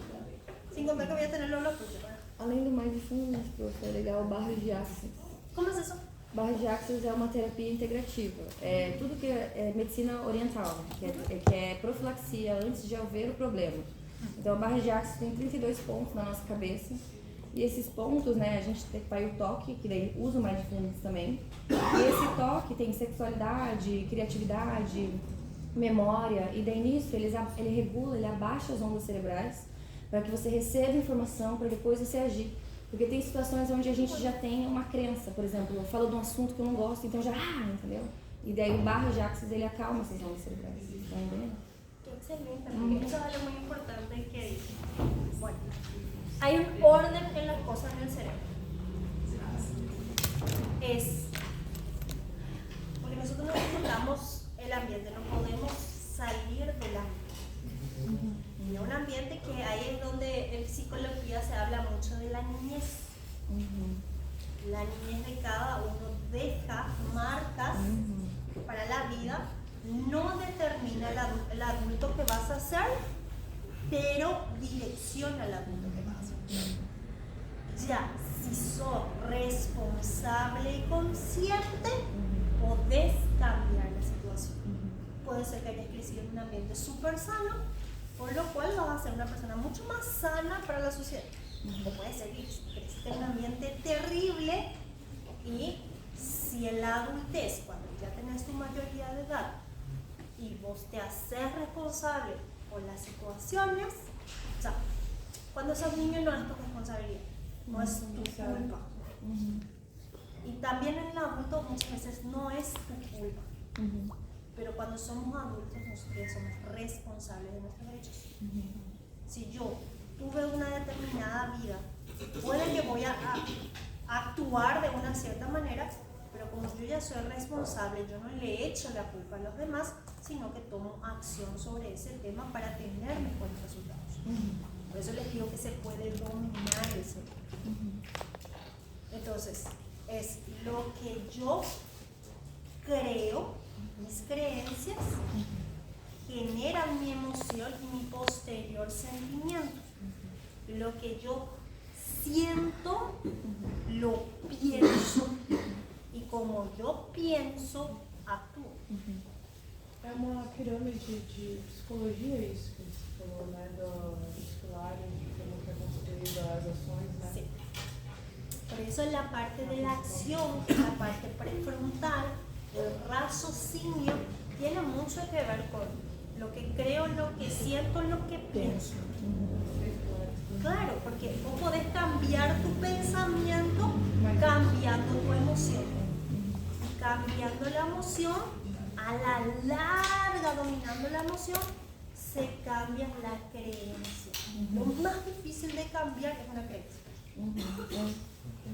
Sin contar que voy a tenerlo los tuyos. Além do mindfulness, prof, é legal o barra de axis. ¿Cómo es eso? Barra de axis é uma terapia integrativa. É tudo que é medicina oriental, que é profilaxia antes de haver o problema. Então, a barra de axis tem 32 pontos na nossa cabeça. E esses pontos, né, a gente vai o toque, que daí usa o mindfulness também. E esse toque tem sexualidade, criatividade, memória. E daí nisso ele regula, ele abaixa as ondas cerebrais para que você receba informação para depois você agir. Porque tem situações onde a gente já tem uma crença, por exemplo, eu falo de um assunto que eu não gosto, então já, entendeu? E daí o barra de axis, ele acalma essas ondas cerebrais. Tá entendendo? Excelente, porque eso es algo muy importante que bueno, hay un orden en las cosas en el cerebro. Porque nosotros no disfrutamos el ambiente, no podemos salir del ambiente. Y un ambiente que ahí es donde en psicología se habla mucho de la niñez. La niñez de cada uno deja marcas para la vida. No determina el adulto que vas a ser, pero direcciona al adulto que vas a ser. Ya, si sos responsable y consciente, podés cambiar la situación. Puede ser que hayas crecido en un ambiente súper sano, por lo cual vas a ser una persona mucho más sana para la sociedad. O puede ser que creciste en un ambiente terrible y si en la adultez, cuando ya tenés tu mayoría de edad, y vos te haces responsable por las situaciones, o sea, cuando sos niño no es tu responsabilidad, no es tu culpa. Y también en el adulto muchas veces no es tu culpa, pero cuando somos adultos nosotros somos responsables de nuestros derechos. Si yo tuve una determinada vida, puede que voy a actuar de una cierta manera, pero como yo ya soy responsable, yo no le echo la culpa a los demás, sino que tomo acción sobre ese tema para tener mejores resultados. Por eso les digo que se puede dominar el cerebro. Entonces, es lo que yo creo, mis creencias, generan mi emoción y mi posterior sentimiento. Lo que yo siento, lo pienso. E como eu penso, atuo. É uma pirâmide de psicologia isso que você falou, né? Dos pilares, de como que é construída as ações, né? Sí. Por eso la parte de la acción, la parte prefrontal, el raciocinio, tiene mucho que ver con lo que creo, lo que siento, lo que pienso. Claro, porque vos podés cambiar tu pensamiento cambiando tu emoción. Cambiando la emoción, a la larga dominando la emoción, se cambia la creencia. Lo más difícil de cambiar es una creencia.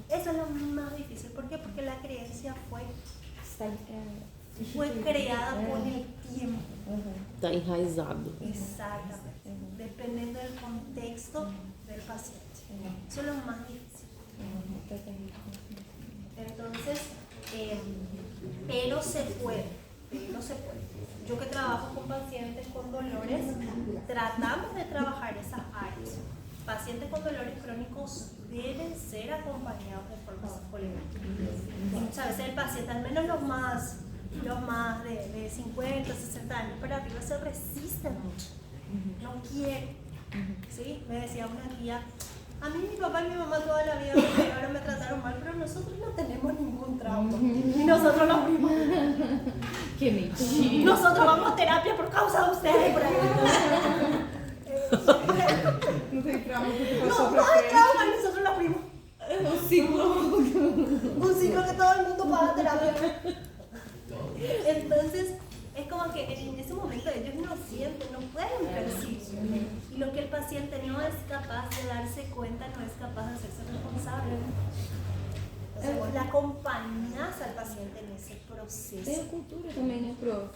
Eso es lo más difícil. ¿Por qué? Porque la creencia fue creada con el tiempo. Está enraizado. Exactamente. Dependiendo del contexto del paciente. Eso es lo más difícil. Entonces, pero se puede. Yo que trabajo con pacientes con dolores, tratamos de trabajar esas áreas. Pacientes con dolores crónicos deben ser acompañados de forma psicológica. Muchas veces el paciente, al menos los más de 50, 60 años para arriba, se resisten mucho. No quieren. ¿Sí? Me decía una tía, a mí mi papá y mi mamá toda la vida me pegaron, me trataron mal, pero nosotros no tenemos ningún trauma. Y nosotros los primos. Que mentira. Nosotros vamos a terapia por causa de ustedes. Por ahí. Não tem trauma porque No, passou no pra hay frente. trauma y nosotros los primos. Um ciclo. Un ciclo que todo el mundo paga terapia. Entonces, es como que en ese momento ellos no sienten, no pueden percibir. Y lo que el paciente no es capaz de darse cuenta, no es capaz de hacerse responsable. Entonces, bueno, le acompañás al paciente en ese proceso. Tem a cultura também, né, prof?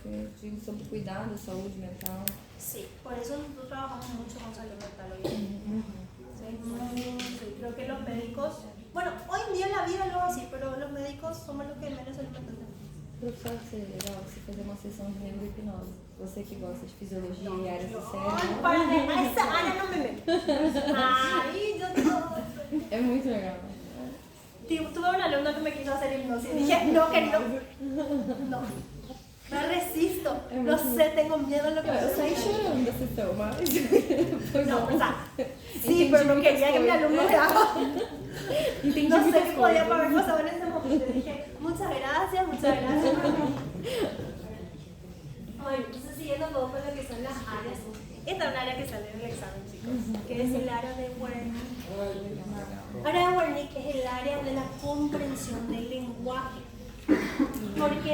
Sobre cuidado, saúde mental. Sí, por eso nosotros trabajamos mucho con salud mental hoy en día. Sí, creo que los médicos, bueno, hoy en día en la vida lo voy a decir, pero los médicos somos los que menos salud mental tenemos. Professor, seria legal você fazer uma sessão de neurohipnose. Você que gosta de fisiologia e áreas do Ay, cérebro. para esa área no me meto. Ay, yo no. É muito legal. Tuve una alumna que me quiso hacer hipnosis y dije, no, querido, no. Me resisto. No sé, tengo miedo a lo que me Eu va a saí hacer. chorando da sessão, mas foi No, bom. o sea, sí, pero no quería que mi alumno me haga. Entendi No sé muitas qué podía coisas. haber pasado en ese momento. Dije, muchas gracias, muchas gracias. Bueno, entonces siguiendo todo con lo que son las áreas. Esta es un área que sale en el examen, chicos, que es el área de Wernicke. El área de Wernicke es el área de la comprensión del lenguaje. Porque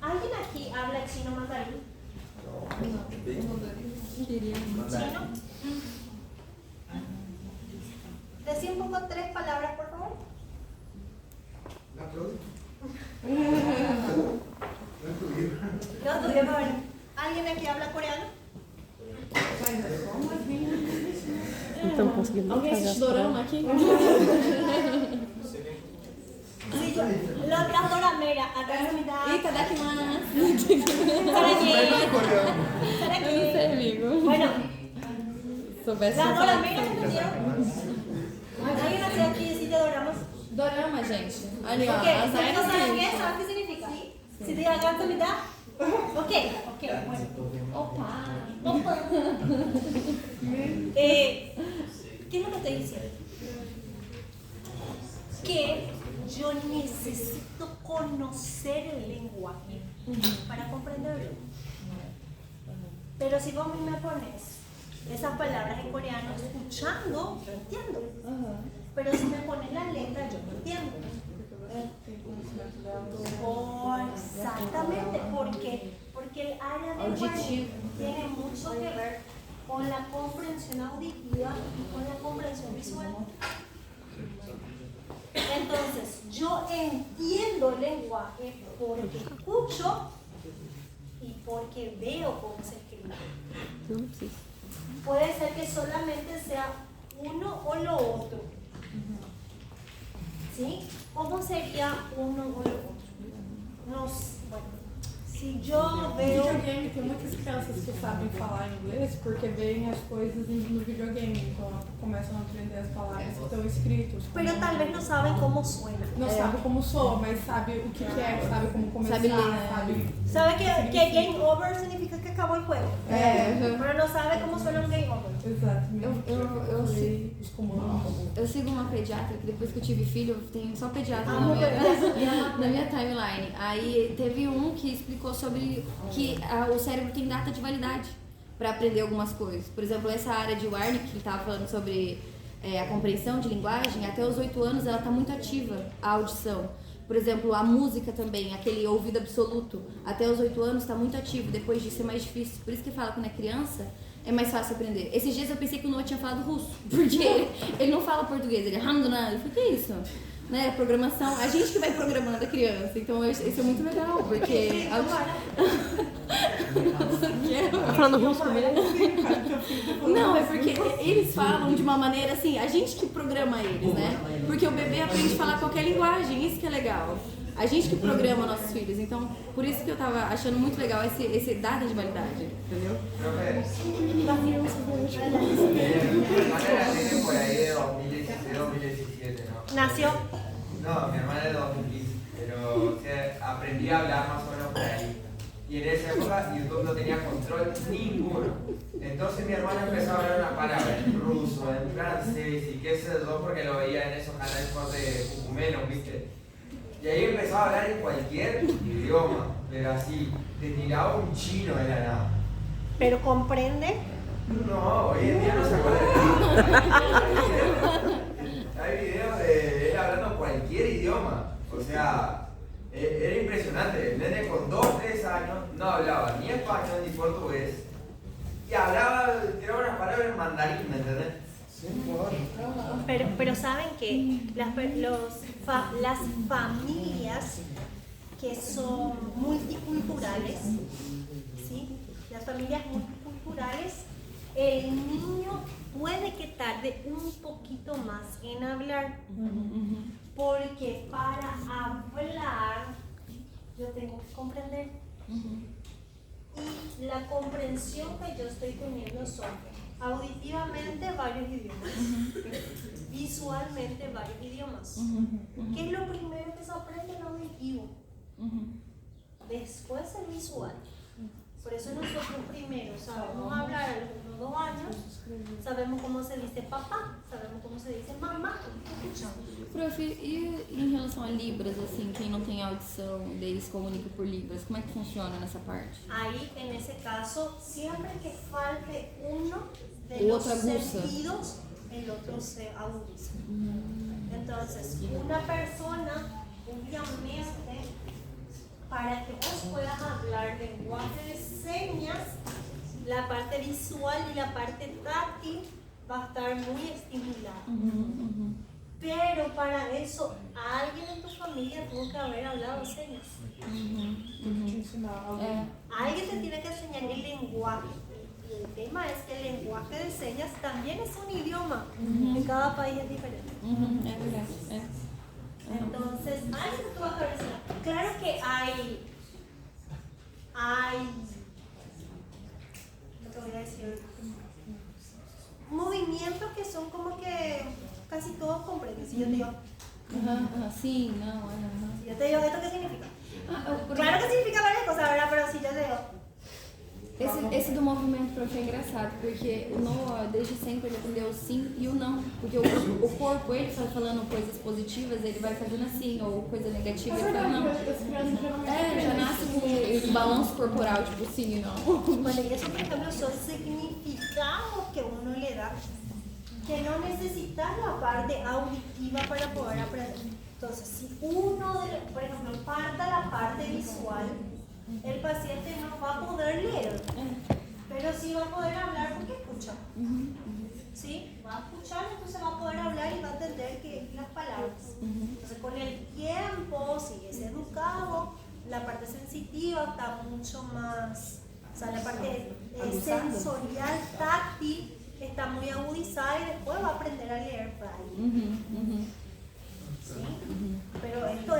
alguien aquí habla chino mandarín. ¿Chino? Decí un poco 3 palabras, por favor. No estudié para ver. ¿Alguien aquí habla coreano? Então conseguimos Alguém fazer as assiste dorama provas. aqui? Sí, yo. Las dorameras, acá se me da. Itadakimasu. ¿Para Eu não qué? sei, amigo. Bueno, Soubesse las falar. dorameras entendieron. ¿Alguien hace aquí y decide doramas? Dorama, gente. Ali, ó. Ok, As ¿ustedes no saben qué? áreas. ¿Saben qué significa? Si te diga canto mitad. Ok, bueno. Opa. Opa. ¿Qué es lo que estoy diciendo? Que yo necesito conocer el lenguaje para comprenderlo. Pero si vos a mí me pones esas palabras en coreano escuchando, yo entiendo. Pero si me pones la letra, yo no entiendo. Oh, exactamente, porque el área de Wernicke tiene mucho que ver con la comprensión auditiva y con la comprensión visual. Entonces, yo entiendo el lenguaje porque escucho y porque veo cómo se escribe. Não precisa. Puede ser que solamente sea uno o lo otro. ¿Sí? ¿Cómo sería uno o lo otro? No sé, bueno, si yo veo... Videogame tem muitas crianças que sabem falar inglês porque veem as coisas no videogame, então começam a aprender as palavras que estão escritas. Pero tal vez no saben cómo suena. Não sabe como soa, mas sabe o que é, sabe como começar, Sabe ler. sabe... ¿Sabe que game over significa que acabó el juego? Pero no sabe cómo suena un game over. Exatamente. Eu sei os comandos. Eu sigo uma pediatra que depois que eu tive filho, eu tenho só pediatra Ah, na, muito minha, na minha timeline. Aí teve um que explicou sobre que o cérebro tem data de validade para aprender algumas coisas. Por exemplo, essa área de Wernicke, que ele estava falando sobre a compreensão de linguagem, até os 8 anos ela está muito ativa, a audição. Por exemplo, a música também, aquele ouvido absoluto, até os 8 anos está muito ativo, depois disso é mais difícil. Por isso que fala quando é criança, é mais fácil aprender. Esses dias eu pensei que o Noah tinha falado russo, porque ele não fala português, ele é hamdana. Eu falei, que é isso? Né, programação, a gente que vai programando a criança, então isso é muito legal, porque... Tá falando russo comigo? Não, é porque eles falam de uma maneira assim, a gente que programa eles, né? Porque o bebê aprende a falar qualquer linguagem, isso que é legal. A gente que programa nossos filhos, então por isso que eu tava achando muito legal esse data de validade, entendeu? Por ahí de 2016, 2017, ¿no? ¿Nació? No, mi hermana es de 2015, pero o sea, aprendí a hablar más o menos por ahí. Y en esa época YouTube no tenía control ninguno. Entonces mi hermana empezó a hablar una palabra en ruso, en francés y qué sé yo, porque lo veía en esos canales más de cucumenos, ¿viste? Y ahí empezó a hablar en cualquier idioma, pero así, te tiraba un chino de la nada. ¿Pero comprende? No, hoy en día no se acuerda de nada. Hay videos de él hablando cualquier idioma. O sea, era impresionante. El nene con 2 o 3 años no hablaba ni español ni portugués. Y hablaba, tiraba unas palabras en mandarín, ¿me entendés? Sim, claro. Pero saben que las familias que son multiculturales, ¿sí? Las familias multiculturales, el niño puede que tarde un poquito más en hablar, porque para hablar yo tengo que comprender. Y la comprensión que yo estoy teniendo son auditivamente varios idiomas, visualmente varios idiomas. ¿Qué es lo primero que se aprende? El auditivo. Después el visual. Por eso nosotros primero sabemos hablar a los 1 o 2 años, sabemos cómo se dice papá, sabemos cómo se dice mamá, escuchamos. Prof, e em relação a Libras, assim, quem não tem audição, daí se comunica por Libras, como é que funciona nessa parte? Ahí, en ese caso, siempre que falte uno de U los otra aguza. sentidos, el otro se agudiza. Entonces, una persona, obviamente, para que vos puedas hablar lenguaje de señas, la parte visual y la parte táctil va a estar muy estimulada. Pero para eso, alguien en tu familia tuvo que haber hablado señas. Te ensinar algo. Alguien te tiene que enseñar el lenguaje. Y el tema es que el lenguaje de señas también es un idioma. En cada país es diferente. É verdade. É. Entonces, alguien te tuvo que haber enseñado. Claro que hay, ¿qué te voy a decir? Movimientos que son como que casi todos comprenden. Si yo te digo, Sim, não, si yo te digo, ¿esto qué significa? Por Claro que significa varias cosas, ¿verdad? Pero si yo te digo, Esse do movimento, prof, é engraçado, porque o Noah, desde sempre, ele aprendeu o sim e o não. Porque o corpo, ele vai falando coisas positivas, ele vai fazendo assim, ou coisa negativa, ele fala não. Já nasce com esse balanço corporal, tipo sim e não. bueno, y eso, por ejemplo, son significados que uno le da, que no necesitas la parte auditiva para poder aprender. Entonces, si uno, por ejemplo, falta la parte visual, el paciente no va a poder leer, pero sí va a poder hablar porque escucha. ¿Sí? Va a escuchar, entonces va a poder hablar y va a entender las palabras. Entonces, con el tiempo, si es educado, la parte sensitiva está mucho más, o sea, la parte sensorial, táctil, está muy agudizada y después va a aprender a leer braille. ¿Sí? Pero esto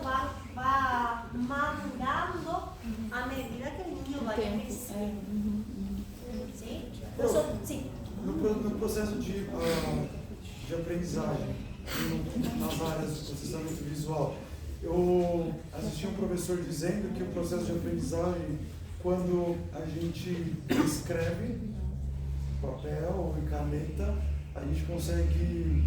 va madurando a medida que el niño vaya creciendo. ¿Sí? Sí. No processo de aprendizagem, nas áreas de processamento visual, eu assisti um professor dizendo que o processo de aprendizagem, quando a gente escreve papel ou em caneta, a gente consegue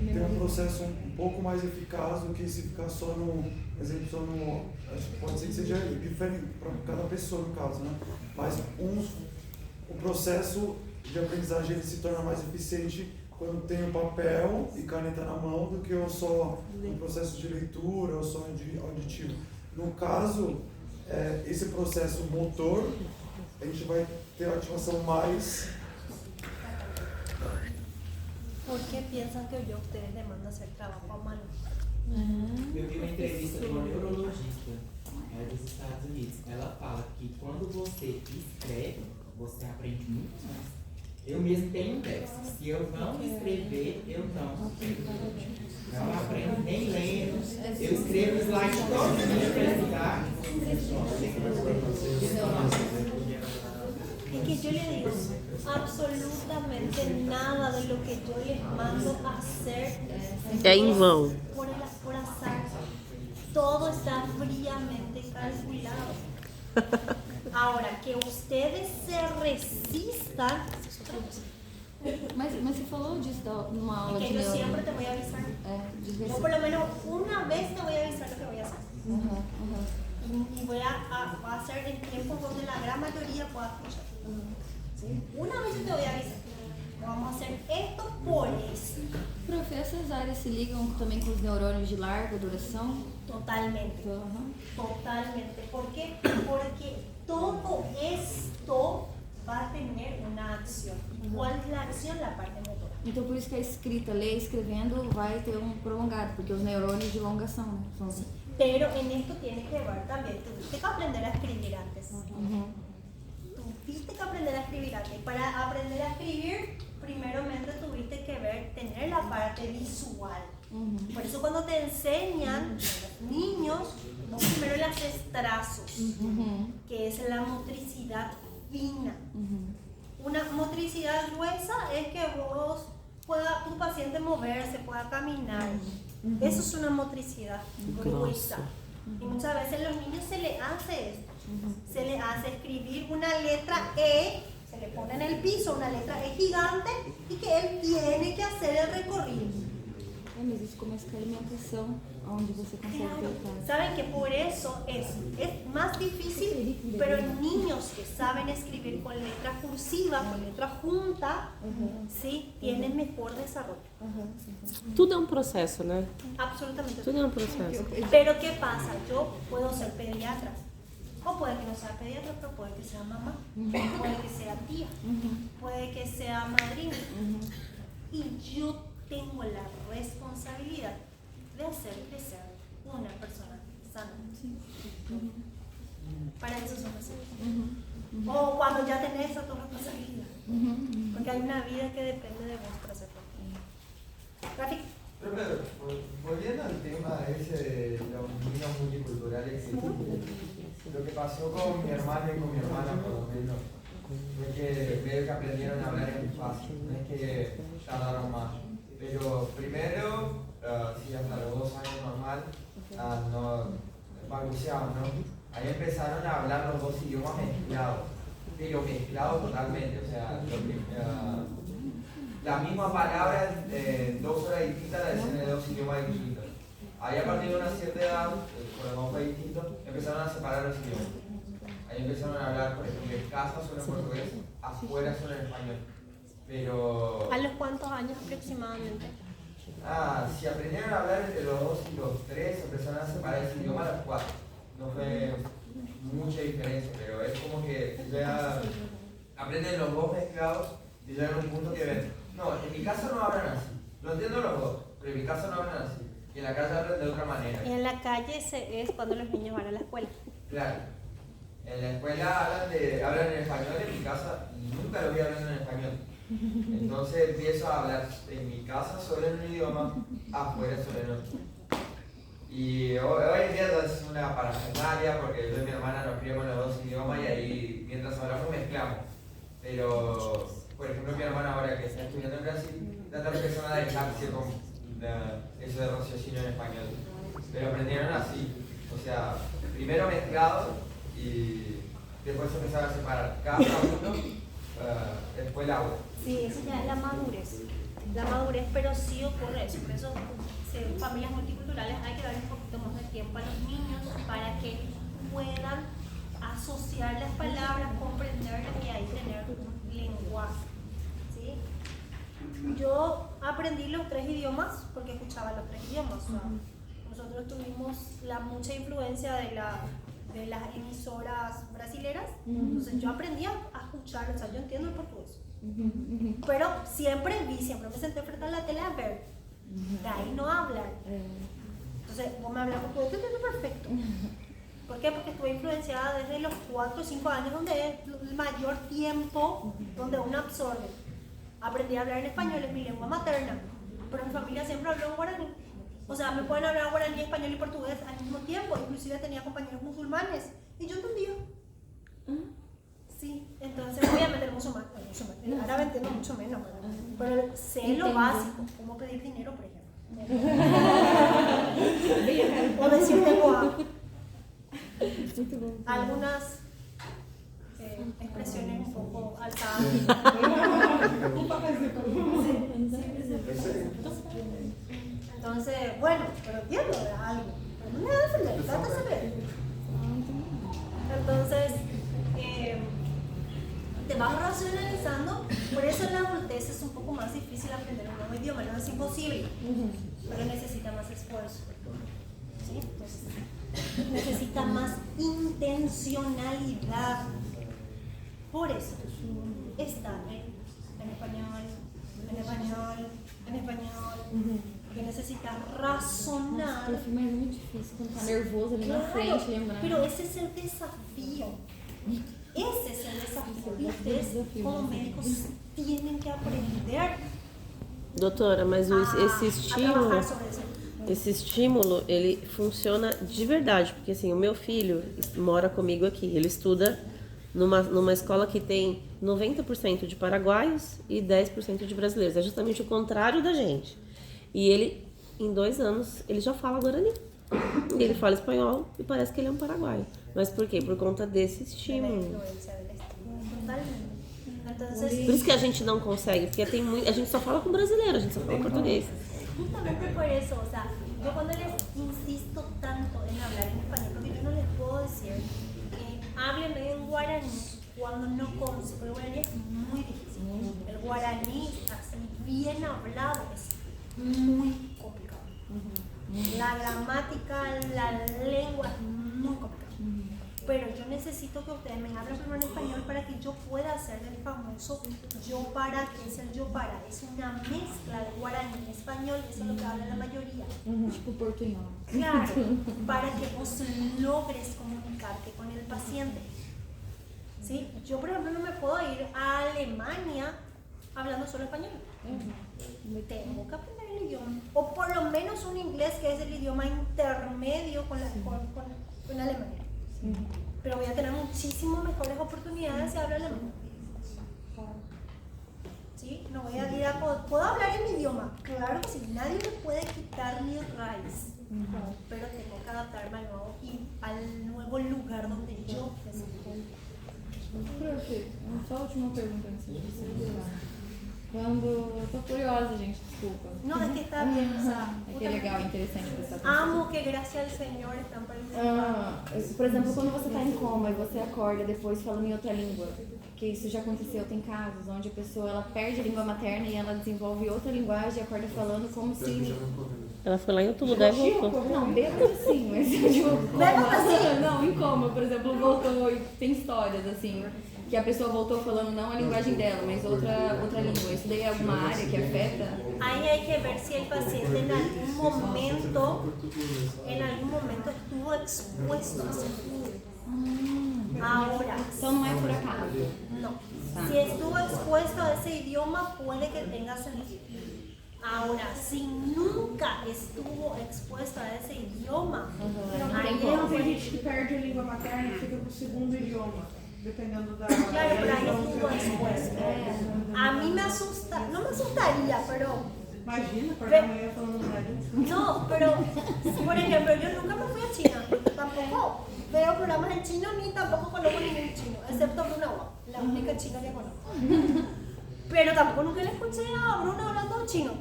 ter um processo um pouco mais eficaz do que se ficar só no, por exemplo, só no, acho que pode ser que seja diferente para cada pessoa no caso, né? Mas o processo de aprendizagem ele se torna mais eficiente quando tem o papel e caneta na mão do que só um processo de leitura ou só de auditivo. No caso, esse processo motor, a gente vai ter a ativação mais... ¿Por qué piensan que yo a ustedes les mando a hacer trabajo a mano? Eu vi uma entrevista de uma neurologista dos Estados Unidos. Ela fala que quando você escreve, você aprende muito mais. Eu mesmo tenho um déficit. Se eu não escrever, eu não aprendo nem lendo. Eu escrevo slide todo dia para estudar. Es que yo les digo, absolutamente nada de lo que yo les mando a hacer É em vão. por azar. Todo está fríamente calculado. Ahora, que ustedes se resistan, es otra cosa. Mas você falou disso numa aula Es de que yo neuro. siempre te voy a avisar. Yo por lo menos una vez te voy a avisar lo que voy a hacer. Y voy a hacer en tiempos donde la gran mayoría pueda escuchar. ¿Sí? Una vez yo te voy a avisar. Vamos a hacer esto por eso. Prof, essas áreas se ligam também com os neurônios de larga duração? Totalmente. Totalmente. ¿Por qué? Porque todo esto va a tener una acción. ¿Cuál es la acción? La parte motora. Então por isso que a escrita, ler escrevendo, vai ter um prolongado, porque os neurônios de elongação, né? São assim. Pero en esto tienes que ver también, tuviste que aprender a escribir antes. Tuviste que aprender a escribir antes. Para aprender a escribir, primeramente tuviste que tener la parte visual. Por eso cuando te enseñan, los niños, vos primero le haces trazos, que es la motricidad fina. Una motricidad gruesa es que vos pueda tu paciente moverse, pueda caminar. Eso es una motricidad gruesa. Y muchas veces a los niños se les hace esto. Se les hace escribir una letra E, se le pone en el piso una letra E gigante y que él tiene que hacer el recorrido. Mas isso começa com a alimentação, onde você consegue voltar. Saben que por eso es más difícil, pero en niños que saben escribir con letra cursiva, con letra junta, sí, tienen mejor desarrollo. Tudo é um processo, né? Absolutamente. Tudo é um processo. Pero ¿qué pasa? Yo puedo ser pediatra, o puede que no sea pediatra, pero puede que sea mamá, puede que sea tía, puede que sea madrina. Y yo tengo la responsabilidad de hacer crecer una persona sana. Para eso son los O cuando ya tenés esa tu responsabilidad. Porque hay una vida que depende de vos para hacerlo. Rafi. Pero, volviendo al tema ese de los niños multiculturales, lo que pasó con mi hermano y con mi hermana, por lo menos, fue que veo que aprendieron a hablar en espacio, no es que tardaron más. Pero primero, sí, hasta los 2 años normal, no balbuceaban, ¿no? Ahí empezaron a hablar los 2 idiomas mezclados, pero mezclados totalmente, o sea, la misma palabra en 2 horas distintas la decían en 2 idiomas distintos. Ahí a partir de una cierta edad, por el mapa distinto, empezaron a separar los idiomas. Ahí empezaron a hablar, por ejemplo, en casa suena en portugués, afuera suena en español. Pero... ¿A los cuántos años aproximadamente? Si aprendieron a hablar entre los 2 y los 3, empezaron a separar ese idioma a los 4. No fue mucha diferencia, pero es como que ya aprenden los 2 mezclados y llegan a un punto que ven, no, en mi casa no hablan así, lo entiendo los 2, pero en mi casa no hablan así, y en la calle hablan de otra manera. Y en la calle es cuando los niños van a la escuela. Claro, en la escuela hablan en español, en mi casa nunca lo vi hablando en español. Entonces empiezo a hablar en mi casa solo en un idioma, afuera solo en otro. Y hoy en día es una parafernalia porque yo y mi hermana nos criamos en los 2 idiomas y ahí mientras hablamos mezclamos. Pero, por ejemplo, mi hermana ahora que está estudiando en Brasil, está empezando a dejarse con eso de raciocinio en español. Pero aprendieron así, o sea, primero mezclados y después se empezaron a separar cada uno, después el aula. Sí, eso ya es la madurez, pero sí ocurre eso. Por eso, en familias multiculturales hay que dar un poquito más de tiempo a los niños para que puedan asociar las palabras, comprenderlas y ahí tener un lenguaje. ¿Sí? Yo aprendí los 3 idiomas porque escuchaba los 3 idiomas. O sea, nosotros tuvimos mucha influencia de las emisoras brasileras, entonces yo aprendí a escuchar, o sea, yo entiendo el portugués. Pero siempre me senté frente a la tele a ver, de ahí no hablar. Entonces, vos me hablas portugués, te entiendo perfecto. ¿Por qué? Porque estuve influenciada desde los 4 o 5 años, donde es el mayor tiempo donde uno absorbe. Aprendí a hablar en español, es mi lengua materna, pero mi familia siempre habló en guaraní. O sea, me pueden hablar guaraní, español y portugués al mismo tiempo. Inclusive tenía compañeros musulmanes y yo entendía. Sí, entonces obviamente el musulmán, el árabe entiendo mucho menos, pero sé lo básico, como pedir dinero, por ejemplo. O decir tengo algunas expresiones un poco alzadas. Entonces, bueno, pero entiendo de algo. Pero no me da a defender, trata de saber. Entonces, te vas racionalizando, por eso en la adultez es un poco más difícil aprender un nuevo idioma, no es imposible, pero necesita más esfuerzo. ¿Sí? Entonces, necesita más intencionalidad. Por eso está en español, en español, en español. Porque necesita razonar. Esse filme é muito difícil, quando tá nervoso ali na frente, lembrar. Pero ese es el desafío. Ese es el desafío. Y ustedes, como médicos, tienen que aprender Doutora, mas esse a trabajar sobre eso. esse estímulo, ele funciona de verdade. Porque assim, o meu filho mora comigo aqui. Ele estuda numa escola que tem 90% de paraguaios e 10% de brasileiros. É justamente o contrário da gente. E ele, em 2 anos, ele já fala guarani. Ele fala espanhol e parece que ele é um paraguaio. Mas por quê? Por conta desse estímulo. Entonces, Por isso que a gente não consegue, porque tem muito, a gente só fala com brasileiro, a gente só fala português. justamente por eso, o sea, yo cuando les insisto tanto en hablar en español, porque yo no les puedo decir que hablen en guaraní cuando no conocen, porque el guaraní es muy difícil. El guaraní, así bien hablado, es muy complicado. La gramática, la lengua es muy complicada. Pero yo necesito que ustedes me hablen primero en español para que yo pueda hacer el famoso yo para, que es el yo para. Es una mezcla de guaraní y español, eso es lo que habla la mayoría. Tipo portunhol. Claro, para que vos logres comunicarte con el paciente. ¿Sí? Yo, por ejemplo, no me puedo ir a Alemania hablando solo español. Tengo que aprender el idioma. O por lo menos un inglés que es el idioma intermedio con Alemania. Pero voy a tener muchísimas mejores oportunidades si hablo alemán. ¿Sí? No voy a ir a... ¿Puedo hablar en mi idioma? Claro que sí, nadie me puede quitar mi raíz. Pero tengo que adaptarme al nuevo lugar donde yo necesito. Profe, só a última pergunta antes de você encerrar. Quando... Eu tô curiosa, gente, desculpa. No, es que está bien, o sea, É que é legal, interessante prestar atenção. amo que gracias al Señor están participando. Por exemplo, quando você tá em coma e você acorda depois falando em outra língua, que isso já aconteceu, tem casos onde a pessoa ela perde a língua materna e ela desenvolve outra linguagem e acorda falando como se... Ela foi lá em outro lugar e voltou. Não, bêbado sim, mas tipo, coma. Não, em coma, por exemplo, voltou e tem histórias assim, que a pessoa voltou falando não a linguagem dela, mas outra língua. Isso daí é alguma área que afeta? Ahí hay que ver si el paciente en algún momento estuvo expuesto a ese idioma. Ahora, Então não é por acaso. no. Si estuvo expuesto a ese idioma, puede que tenga sentido. Ahora, si nunca estuvo expuesto a esse idioma, aí Tem gente que perde a língua materna e fica pro segundo idioma, dependendo da... claro, pero ahí estuvo expuesto. A mí me asusta, no me asustaría, pero... Imagina, acordar amanhã falando nariz. No, pero, por ejemplo, yo nunca me fui a China, tampoco veo programas en chino ni tampoco conozco ningún chino, excepto Bruna Hua, la única china que conozco. Pero tampoco nunca le escuché a Bruno hablando chino.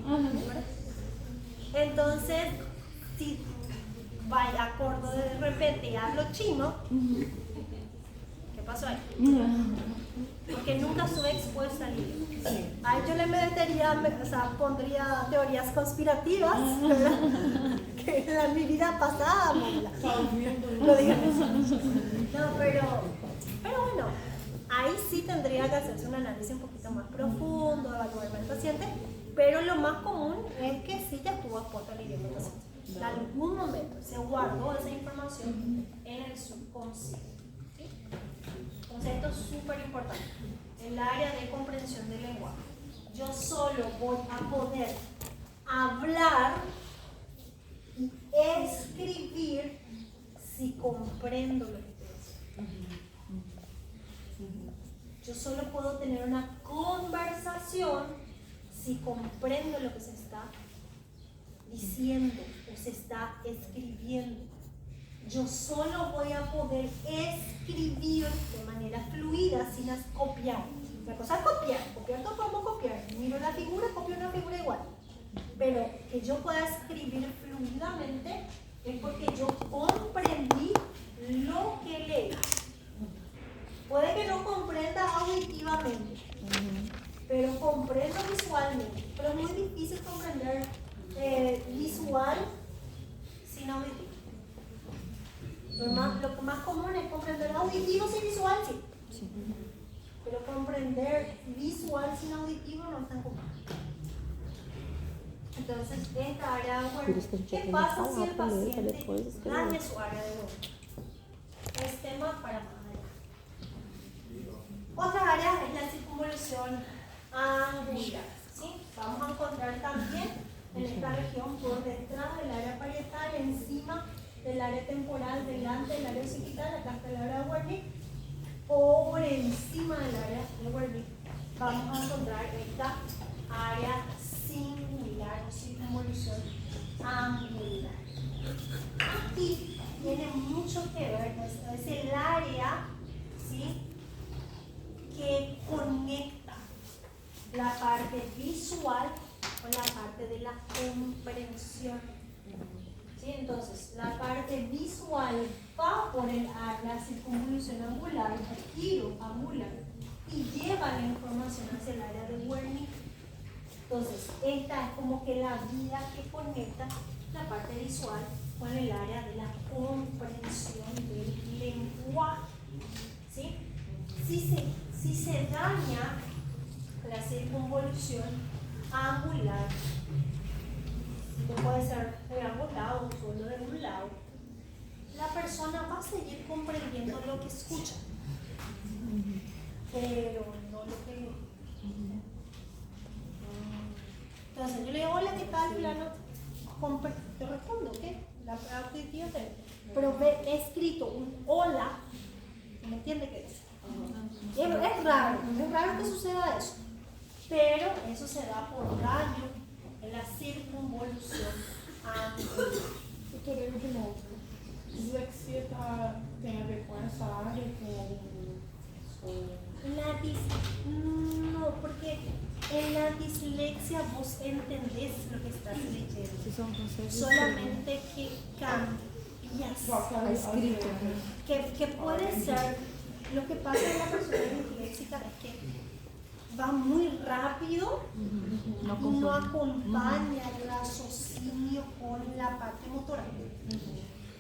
¿Verdad? Entonces, si acuerdo de repente y hablo chino, ¿qué pasó ahí? Porque nunca estuve expuesta al idioma. Ahí yo le metería, o sea, pondría teorías conspirativas, ¿verdad? Que en mi vida pasada, lo digamos. No, pero bueno, ahí sí tendría que hacerse un análisis un poquito más profundo, evaluar al paciente, pero lo más común es que sí ya estuvo expuesto al idioma del paciente. En algún momento se guardó esa información en el subconsciente. ¿Sí? Entonces esto es súper importante. El área de comprensión del lenguaje. Yo solo voy a poder hablar y escribir si comprendo lo que estoy diciendo. Yo solo puedo tener una conversación si comprendo lo que se está diciendo o se está escribiendo. Yo solo voy a poder escribir de manera fluida sin copiar. La cosa es copiar todo como copiar. Miro la figura, copio una figura igual. Pero que yo pueda escribir fluidamente es porque yo comprendí lo que leí. Puede que no comprenda auditivamente, pero comprendo visualmente. Pero es muy difícil comprender visual sin auditivo. Lo más común es comprender auditivo sin visual, sí. aprender visual sin auditivo no están ocupados. Entonces, esta área de Por isso que a Wernicke, gente ¿qué aprende a pasa falar si el primeiro, para paciente depois escrever. daña su área de Wernicke? Es tema para más adelante. Otra área es la circunvolución angular, ¿sí? Vamos a encontrar también en esta región por detrás del área parietal, encima del área temporal, delante del área occipital, acá está el área de Wernicke, por encima del área de Wernicke vamos a encontrar esta área singular o circunvolución angular. Aquí tiene mucho que ver, es el área, ¿sí?, que conecta la parte visual con la parte de la comprensión. ¿Sí? Entonces, la parte visual va por la circunvolución angular, el giro angular, y lleva la información hacia el área de Wernicke. Entonces, esta es como que la vía que conecta la parte visual con el área de la comprensión del lenguaje. ¿Sí? Si se daña la circunvolución angular, que puede ser de ambos lados o solo de un lado, la persona va a seguir comprendiendo lo que escucha, pero no lo que lee. Entonces yo le digo, hola, ¿qué tal, fulano? Te respondo, ¿qué? La auditiva pero ve escrito un hola, ¿me entiende qué es? Es raro que suceda eso, pero eso se da por daño en la circunvolución angular. Doutora, eu de novo. Dislexia tem a ver com essa área, No, porque en la dislexia vos entendés lo que estás leyendo, solamente que cambias. escrito. Que puede ser, lo que pasa en la persona disléxica es que va muy rápido y no acompaña el raciocinio con la parte motora.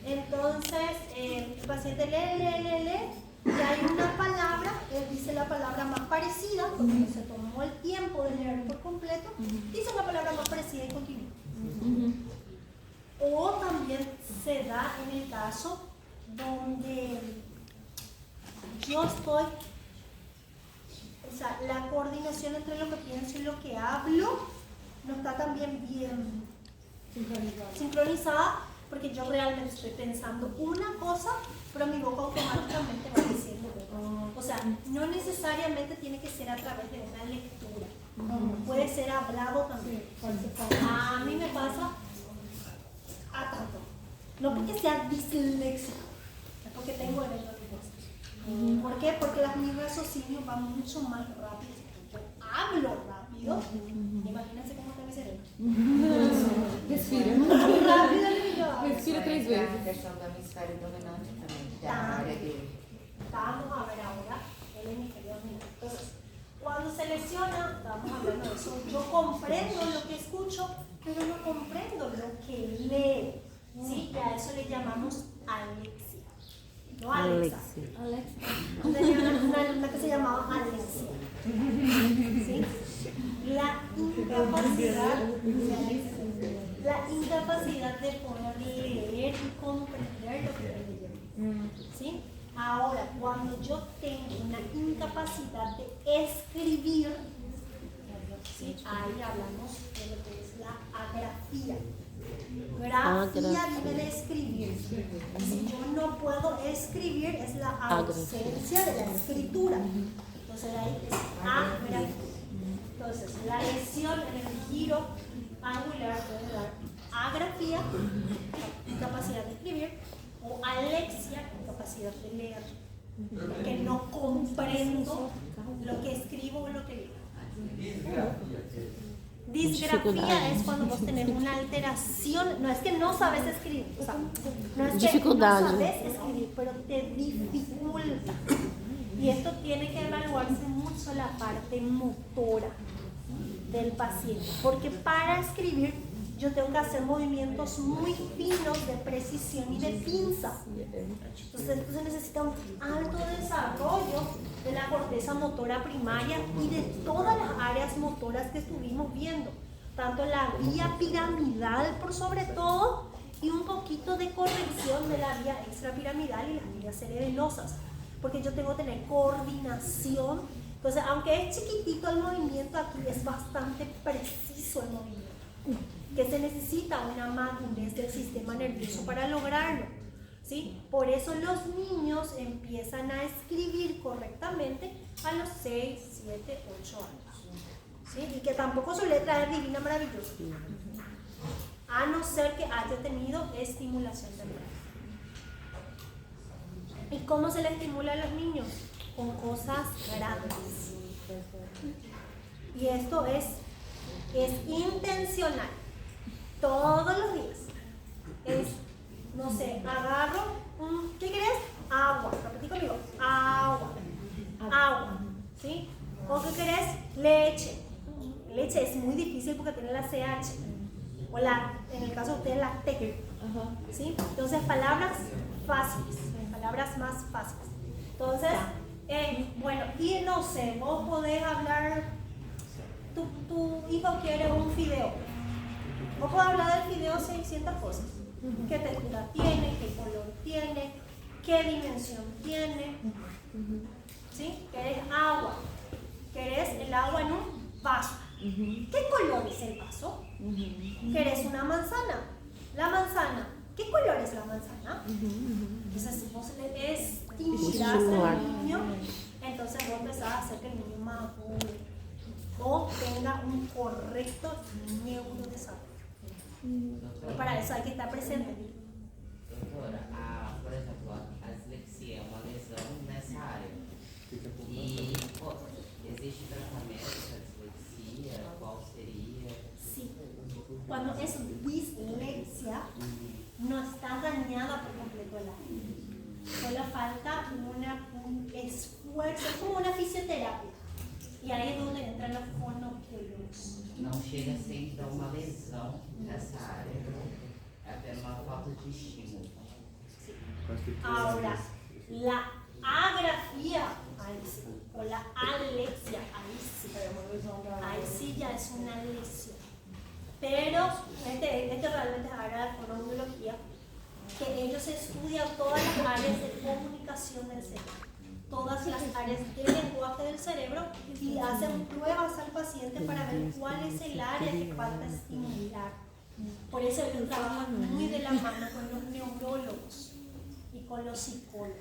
Entonces, el paciente lee, y hay una palabra, él dice la palabra más parecida, porque no se tomó el tiempo de leer por completo, dice la palabra más parecida y continúa. O también se da en el caso donde yo estoy, o sea, la coordinación entre lo que pienso y lo que hablo no está también bien sincronizada, porque yo realmente estoy pensando una cosa, pero mi boca automáticamente va diciendo otra. O sea, no necesariamente tiene que ser a través de una lectura, puede ser hablado también. A mí me pasa a tanto, no porque sea disléxico, es porque tengo el lenguaje. ¿Por qué? Porque mi raciocinio va mucho más rápido. Yo hablo rápido, imagínense cómo está mi cerebro. Respira. Rápido que yo hablo. Respira 3 A vezes. questão do hemisfério dominante também, da Tá. área dele. Vamos a ver ahora el hemisferio dominante. Entonces, cuando se lesiona, estamos hablando de eso. Yo comprendo lo que escucho, pero no comprendo lo que leo. ¿Sí? Y a eso le llamamos alexia. No Alexa. Entonces, tenía una alumna que se llamaba Alexia. ¿Sí? La incapacidad de poder leer y comprender lo que estoy leyendo. ¿Sí? Ahora, cuando yo tengo una incapacidad de escribir, ¿sí?, ahí hablamos de lo que es la agrafía. Grafía viene de escribir. Si yo no puedo escribir, es la ausencia de la escritura. Entonces ahí es agrafía. Entonces, la lesión en el giro angular puede dar agrafía, incapacidad de escribir, o alexia, incapacidad de leer, porque no comprendo lo que escribo o lo que leo. Disgrafía es cuando vos tenés una alteración, no es que no sabes escribir, o sea, no es que no sabes escribir, pero te dificulta. Y esto tiene que evaluarse mucho la parte motora del paciente, porque para escribir yo tengo que hacer movimientos muy finos de precisión y de pinza. Entonces necesita un alto desarrollo de la corteza motora primaria y de todas las áreas motoras que estuvimos viendo, tanto la vía piramidal por sobre todo, y un poquito de corrección de la vía extrapiramidal y las vías cerebenosas, porque yo tengo que tener coordinación. Entonces, aunque es chiquitito el movimiento, aquí es bastante preciso el movimiento, que se necesita una madurez del sistema nervioso para lograrlo, ¿sí? Por eso los niños empiezan a escribir correctamente a los 6, 7, 8 años, ¿sí? Y que tampoco su letra es divina, maravillosa, a no ser que haya tenido estimulación temprana. ¿Y cómo se le estimula a los niños? Con cosas grandes. Y esto es intencional. Todos los días. Es, no sé, agarro ¿qué querés? Agua. Repetí conmigo. Agua. Agua. ¿Sí? ¿O qué querés? Leche. Leche es muy difícil porque tiene la CH. O en el caso de ustedes, la T. ¿Sí? Entonces, palabras fáciles. Palabras más fáciles. Entonces, bueno, y no sé, vos podés hablar, tu hijo quiere un fideo. Vos podés hablar del fideo 600 cosas. ¿Qué textura tiene? ¿Qué color tiene? ¿Qué dimensión tiene? ¿Sí? ¿Querés agua? ¿Querés el agua en un vaso? ¿Qué color es el vaso? ¿Querés una manzana? La manzana, ¿qué color es la manzana? Entonces, si vos le estimulás al niño, entonces vos empezás a hacer que el niño madure o tenga un correcto neurodesarrollo. Y para eso hay que estar presente. Doutora, por exemplo, a dislexia é uma lesão nessa área. E existe tratamento para dislexia? Qual seria? Sí. Cuando es dislexia, no está dañada por completo el área. Solo falta un esfuerzo, es como una fisioterapia. Y ahí es donde entran los fonoaudiólogos. Não chega a ser então uma lesão nessa área, é apenas uma falta de estímulo. Ahora, la agrafía, ahí sí, o la alexia, ahí sí ya es una lesión. Pero este realmente es área de fonoaudiología, que ellos estudian todas las áreas de comunicación del cerebro, todas las áreas de lenguaje del cerebro, y hacen pruebas al paciente para ver cuál es el área que falta estimular. Por eso ellos trabajan muy de la mano con los neurólogos y con los psicólogos.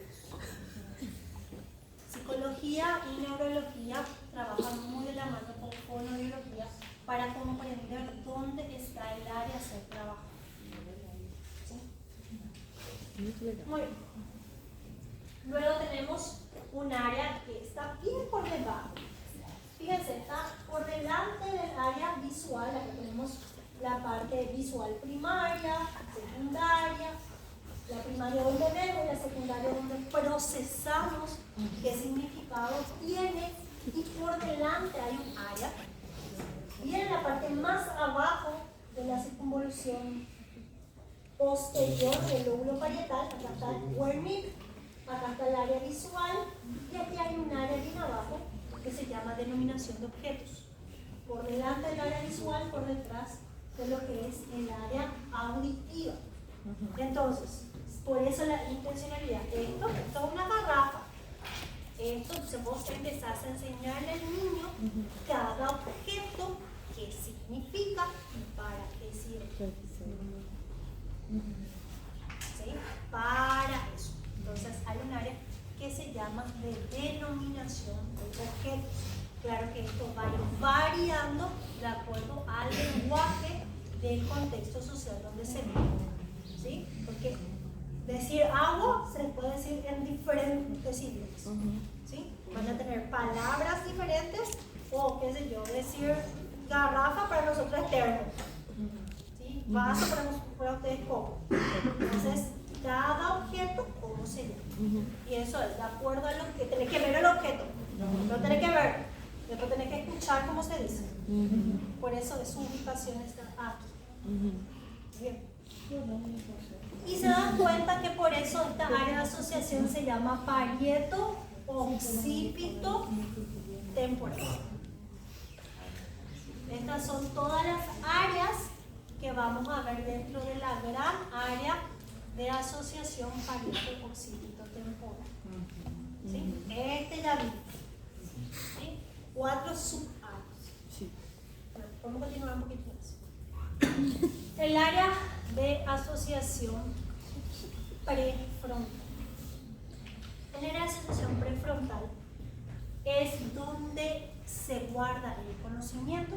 Psicología y neurología trabajan muy de la mano con fonoaudiología para comprender dónde está el área a ser trabajado. ¿Sí? Muy bien. Luego tenemos un área que está bien por debajo. Fíjense, está por delante del área visual. Aquí tenemos la parte visual primaria, secundaria. La primaria donde vemos y la secundaria donde procesamos qué significado tiene, y por delante hay un área. Y en la parte más abajo de la circunvolución posterior del lóbulo parietal, acá está el Wernicke, acá está el área visual, y aquí hay un área bien abajo que se llama denominación de objetos. Por delante del área visual, por detrás de lo que es el área auditiva. Entonces, por eso la intencionalidad. Esto es una garrafa. Esto, entonces vos empezás a enseñarle al niño cada objeto, qué significa y para qué sirve. ¿Sí? Para eso. Entonces hay un área que se llama de denominación de objetos. Claro que esto va a ir variando de acuerdo al lenguaje del contexto social donde se vive. ¿Sí? Porque decir agua se puede decir en diferentes idiomas. ¿Sí? Van a tener palabras diferentes, o qué sé yo, decir garrafa para nosotros es termo. ¿Sí? Vaso para ustedes copo. Entonces, cada objeto, ¿cómo se llama? Y eso es de acuerdo a lo que tenés que ver el objeto. No tenés que ver, después tenés que escuchar cómo se dice. Por eso su ubicación está aquí. Bien. Y se dan cuenta que por eso esta área de asociación se llama parieto occipito temporal. Estas son todas las áreas que vamos a ver dentro de la gran área de asociación parieto occipito temporal. ¿Sí? Este ya vimos. ¿Sí? 4 subáreas. Bueno, podemos continuar un poquito más. El área de asociación prefrontal. El área de asociación prefrontal es donde se guarda el conocimiento,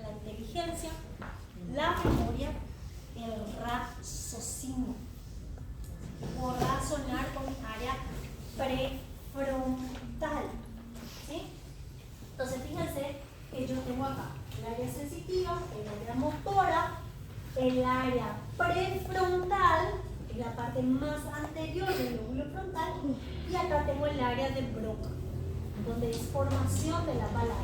la inteligencia, la memoria, el raciocinio. O razonar con área prefrontal. ¿Sí? Entonces fíjense que yo tengo acá el área sensitiva, el área motora, el área prefrontal, en la parte más anterior del lóbulo frontal, y acá tengo el área de Broca, donde es formación de la palabra.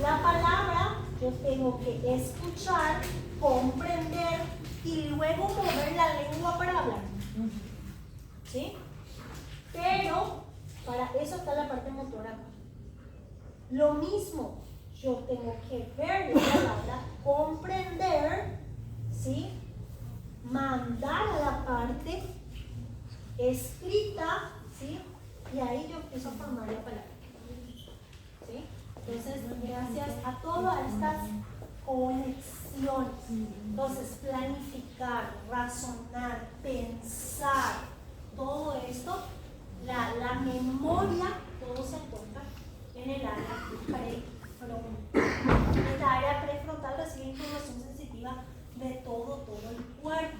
La palabra yo tengo que escuchar, comprender y luego mover la lengua para hablar. ¿Sí? Pero para eso está la parte motora acá. Lo mismo, yo tengo que ver la palabra, comprender, ¿sí? Mandar a la parte escrita, ¿sí? Y ahí yo empiezo a formar la palabra. ¿Sí? Entonces, gracias a todas estas conexiones, entonces planificar, razonar, pensar, todo esto, la memoria, todo se encuentra en el área prefrontal. Esta área prefrontal recibe información sensitiva de todo el cuerpo.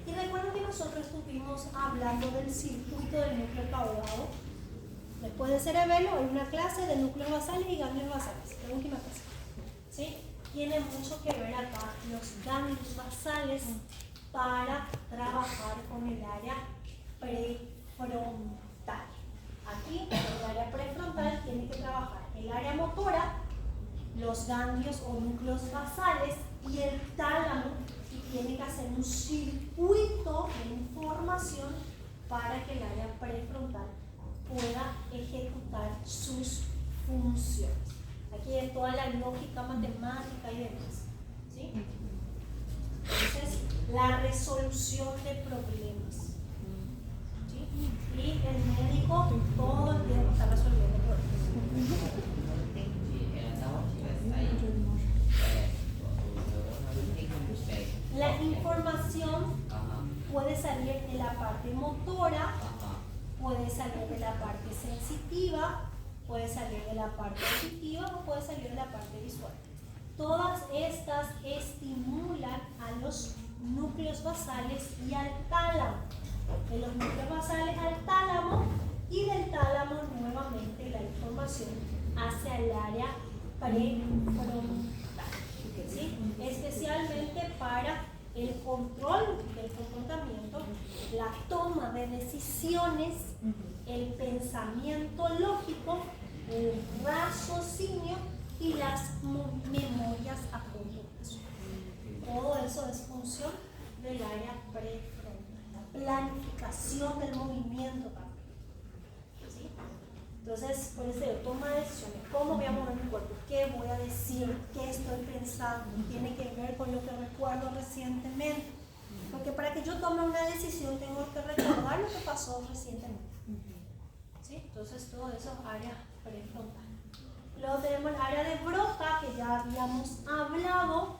Y recuerdo que nosotros estuvimos hablando del circuito del núcleo caudado. Después de cerebelo hay una clase de núcleos basales y ganglios basales, la última clase. ¿Sí? Tiene mucho que ver acá los ganglios basales para trabajar con el área prefrontal. Aquí, el área prefrontal tiene que trabajar el área motora, los ganglios o núcleos basales y el tálamo, y tiene que hacer un circuito de información para que el área prefrontal pueda ejecutar sus funciones. Aquí es toda la lógica matemática y demás. ¿Sí? Entonces, la resolución de problemas. ¿Sí? Y el médico todo el tiempo está resolviendo problemas. La información puede salir de la parte motora, puede salir de la parte sensitiva, puede salir de la parte auditiva o puede salir de la parte visual. Todas estas estimulan a los núcleos basales y al tálamo. De los núcleos basales al tálamo y del tálamo nuevamente la información hacia el área prefrontal. ¿Sí? Especialmente para el control del comportamiento, la toma de decisiones, el pensamiento lógico, el raciocinio y las memorias a corto plazo. Todo eso es función del área prefrontal. La planificación del movimiento también. ¿Sí? Entonces, por eso toma decisiones. ¿Cómo voy a mover mi cuerpo? ¿Qué voy a decir? ¿Qué estoy pensando? Tiene que ver con lo que recuerdo recientemente. Porque para que yo tome una decisión tengo que recordar lo que pasó recientemente. ¿Sí? Entonces, todo eso es área prefrontal. Luego tenemos el área de Broca, que ya habíamos hablado.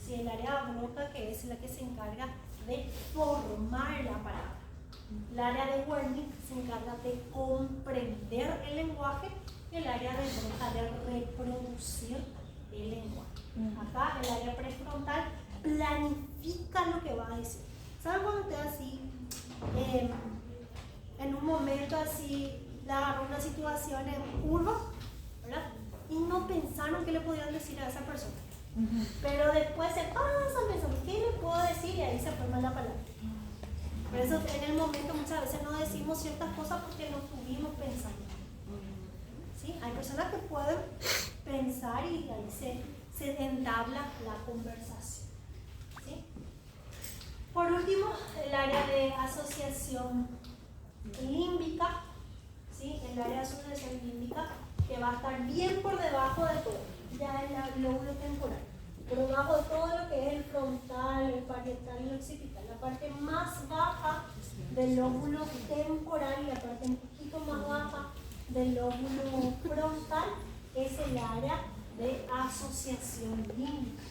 Sí, el área de Broca, que es la que se encarga de formar la palabra. El área de Wernicke se encarga de comprender el lenguaje y el área de Broca de reproducir el lenguaje. Acá el área prefrontal planifica lo que va a decir. ¿Saben cuando usted así, en un momento así, le agarró una situación en curva, ¿verdad? Y no pensaron qué le podían decir a esa persona. Pero después se pasan pensando, ¿qué le puedo decir? Y ahí se forma la palabra. Por eso en el momento muchas veces no decimos ciertas cosas porque no estuvimos pensando. ¿Sí? Hay personas que pueden pensar y ahí se entabla la conversación. ¿Sí? Por último, el área de asociación límbica, ¿sí? El área de asociación límbica que va a estar bien por debajo de todo, ya en el lóbulo temporal, por debajo de todo lo que es el frontal, el parietal y el occipital, la parte más baja del lóbulo temporal y la parte un poquito más baja del lóbulo frontal es el área de asociación límbica.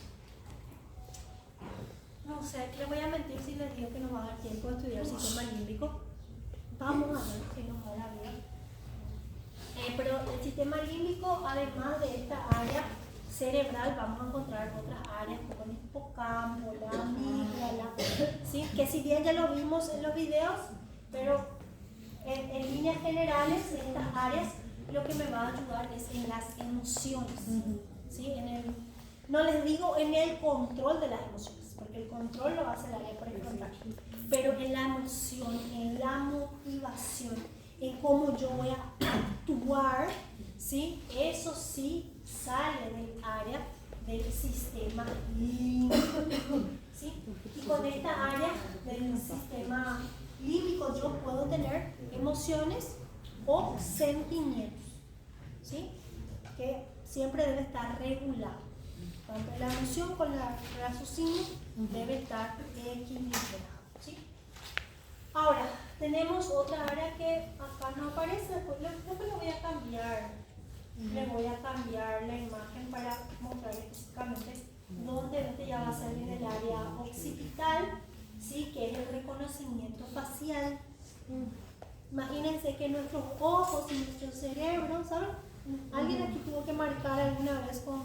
No sé, le voy a mentir si les digo que nos va a dar tiempo de estudiar el sistema límbico. Vamos a ver si nos va a dar bien. Pero el sistema límbico, además de esta área cerebral, vamos a encontrar otras áreas como el hipocampo, la amígdala, ¿sí? Que si bien ya lo vimos en los videos, pero en líneas generales, estas áreas lo que me va a ayudar es en las emociones, ¿sí? No les digo en el control de las emociones, porque el control lo hace el área prefrontal, pero en la emoción, en la motivación, en cómo yo voy a actuar, ¿sí? Eso sí sale del área del sistema límbico, ¿sí? Y con esta área del sistema límbico yo puedo tener emociones o sentimientos, ¿sí? Que siempre debe estar regulado. Tanto la emoción con el raciocinio debe estar equilibrado, ¿sí? Ahora, tenemos otra área que acá no aparece, después lo voy a cambiar. Le voy a cambiar la imagen para mostrar específicamente dónde este ya va a ser en el área occipital, ¿sí? Que es el reconocimiento facial. Imagínense que nuestros ojos y nuestro cerebro, ¿saben? ¿Alguien aquí tuvo que marcar alguna vez con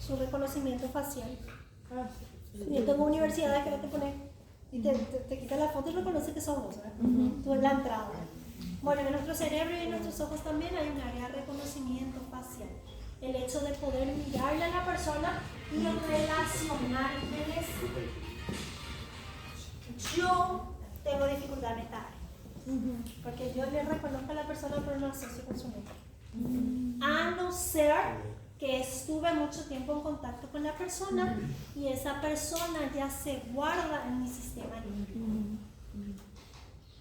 su reconocimiento facial? Yo tengo universidades que no te ponen y te quitan la foto y reconoce que son vos, ¿verdad? Tú en la entrada. Bueno, en nuestro cerebro y en nuestros ojos también hay un área de reconocimiento facial. El hecho de poder mirarle a la persona y relacionármeles. Yo tengo dificultad en esta área. Porque yo le reconozco a la persona pero no asocio con su nombre. A no ser que estuve mucho tiempo en contacto con la persona y esa persona ya se guarda en mi sistema límbico.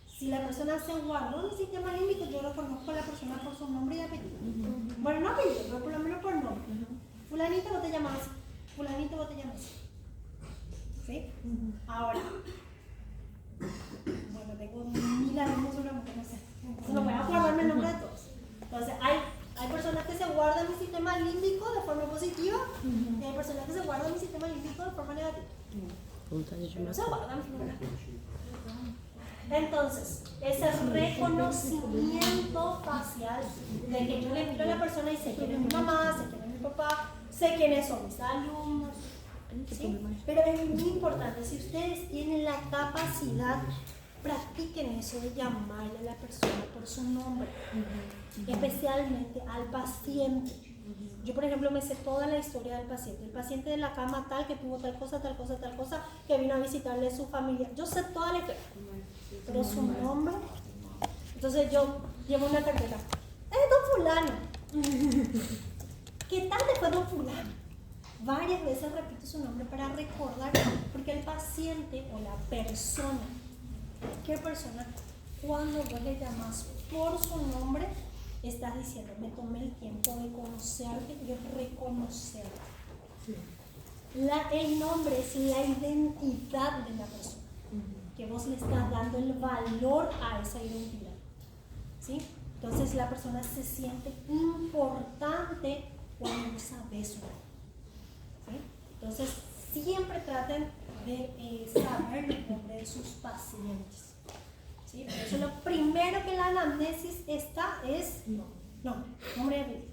Si la persona se guardó en mi sistema límbico, yo reconozco a la persona por su nombre y apellido. Bueno, no apellido, pero por lo menos por nombre. Fulanito, vos te llamas. Fulanito, vos te llamas. ¿Sí? Ahora, bueno, tengo 1000 alumnos en la mujer, no sé. Entonces no voy a acordarme el nombre de todos. Entonces, hay personas que se guardan mi sistema límbico de forma positiva y hay personas que se guardan mi sistema límbico de forma negativa. No se guardan mi sistema límbico. Entonces, ese reconocimiento facial de que yo le miro a la persona y sé quién es mi mamá, sé quién es mi papá, sé quiénes son mis alumnos, ¿sí? Pero es muy importante, si ustedes tienen la capacidad, practiquen eso de llamarle a la persona por su nombre, especialmente al paciente. Yo, por ejemplo, me sé toda la historia del paciente. El paciente de la cama tal, que tuvo tal cosa, que vino a visitarle a su familia. Yo sé toda la historia. Pero su nombre, entonces yo llevo una tarjeta. Don fulano. ¿Qué tal te fue don fulano? Varias veces repito su nombre para recordar, porque el paciente o la persona, cualquier persona, cuando vos le llamas por su nombre, estás diciendo, me tomé el tiempo de conocerte y de reconocerte. El nombre es la identidad de la persona, que vos le estás dando el valor a esa identidad, ¿sí? Entonces la persona se siente importante cuando sabes su nombre, ¿sí? Entonces siempre traten de saber el nombre de sus pacientes, ¿sí? Por eso lo primero que en la anamnesis está es nombre y apellido,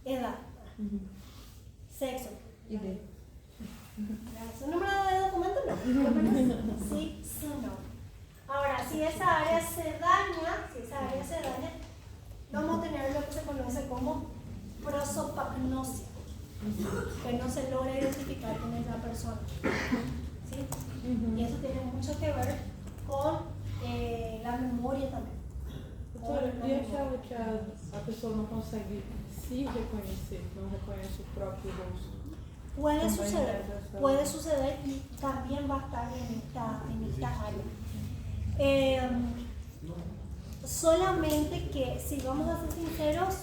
edad, sexo, ¿su número de documento? No. Sí, su nombre. Ahora, si esa área se daña, vamos a tener lo que se conoce como prosopagnosia, que no se logra identificar quién es la persona, ¿sí? Y eso tiene mucho que ver con la memoria también. Doutora, e aquela que a pessoa não consegue se reconhecer, não reconhece o próprio rosto? Puede suceder y también va a estar en esta área. Solamente que, si vamos a ser sinceros,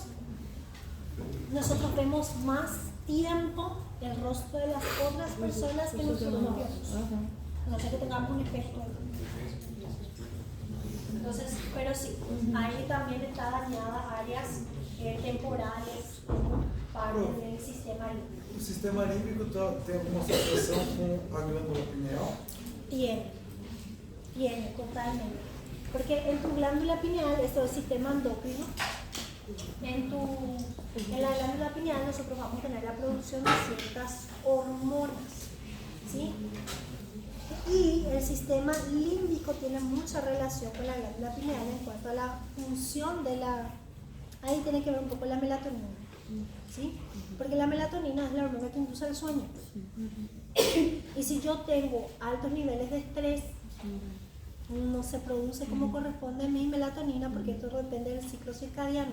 nosotros vemos más tiempo el rostro de las otras personas que nosotros vemos. A no ser que tengamos un espejo. Entonces, pero sí, ahí también está dañada áreas temporales como parte del sistema límbico. O sistema límbico tem alguma associação com a glândula pineal? Tiene, totalmente. Porque en tu glándula pineal, esto es el sistema endocrino, en la glándula pineal nosotros vamos a tener la producción de ciertas hormonas, ¿sí? Y el sistema límbico tiene mucha relación con la glándula pineal en cuanto a la función de la... Ahí tiene que ver un poco la melatonina, ¿sí? Porque la melatonina es la hormona que induce el sueño. Y si yo tengo altos niveles de estrés, no se produce como corresponde mi melatonina, porque esto depende del ciclo circadiano,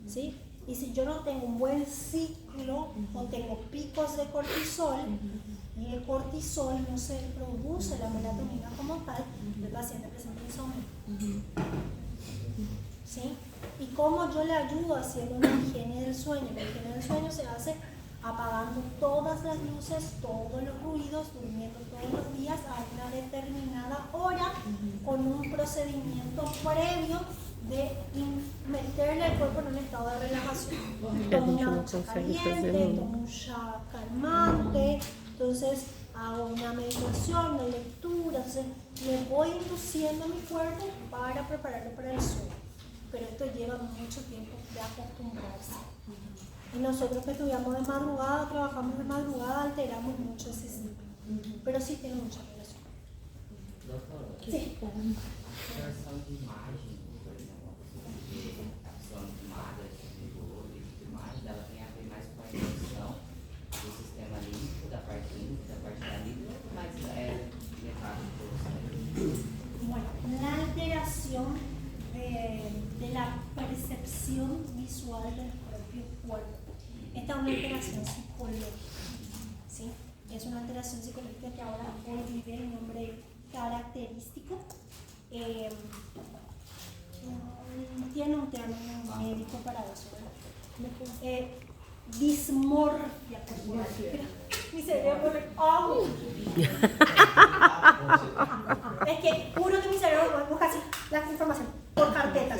¿sí? Y si yo no tengo un buen ciclo o tengo picos de cortisol, y el cortisol no se produce la melatonina como tal, el paciente presenta insomnio. ¿Sí? ¿Y cómo yo le ayudo haciendo una higiene del sueño? La higiene del sueño se hace apagando todas las luces, todos los ruidos, durmiendo todos los días a una determinada hora, con un procedimiento previo de meterle al cuerpo en un estado de relajación. Tomo una ducha caliente, tomo un shot calmante, entonces hago una meditación, una lectura, entonces le voy induciendo a mi cuerpo para prepararlo para el sueño. Pero esto lleva mucho tiempo de acostumbrarse. Y nosotros que estudiamos de madrugada, trabajamos de madrugada, alteramos mucho ese ciclo. Pero sí tiene mucha relación. Doutora, Sí. questão de imagem, por exemplo, porque a pessoa magra, de gordo e tudo mais, ela tem a ver mais com a evolução do sistema límbico, da parte límbica, da parte da límbica, mas é levado por você. Bueno, la alteración de la percepción visual del propio cuerpo. Esta es una alteración psicológica, ¿sí? Es una alteración psicológica que ahora olvidé el nombre característico. Tiene un término médico para eso, ¿verdad? Dismorfia corporal. Mi cerebro me hago. Es que juro que mi cerebro busca así la información por carpetas.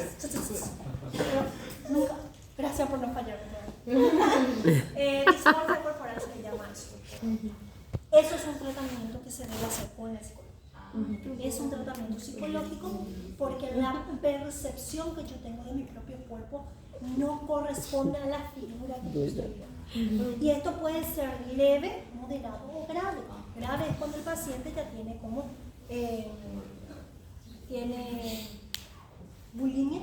Pero nunca. Gracias por no fallarme. Dismorfia corporal se le llama eso. Eso es un tratamiento que se debe hacer con la psicología. Es un tratamiento psicológico porque la percepción que yo tengo de mi propio cuerpo no corresponde a la figura que yo estoy viendo. Y esto puede ser leve, moderado o grave. Grave es cuando el paciente ya tiene como tiene bulimia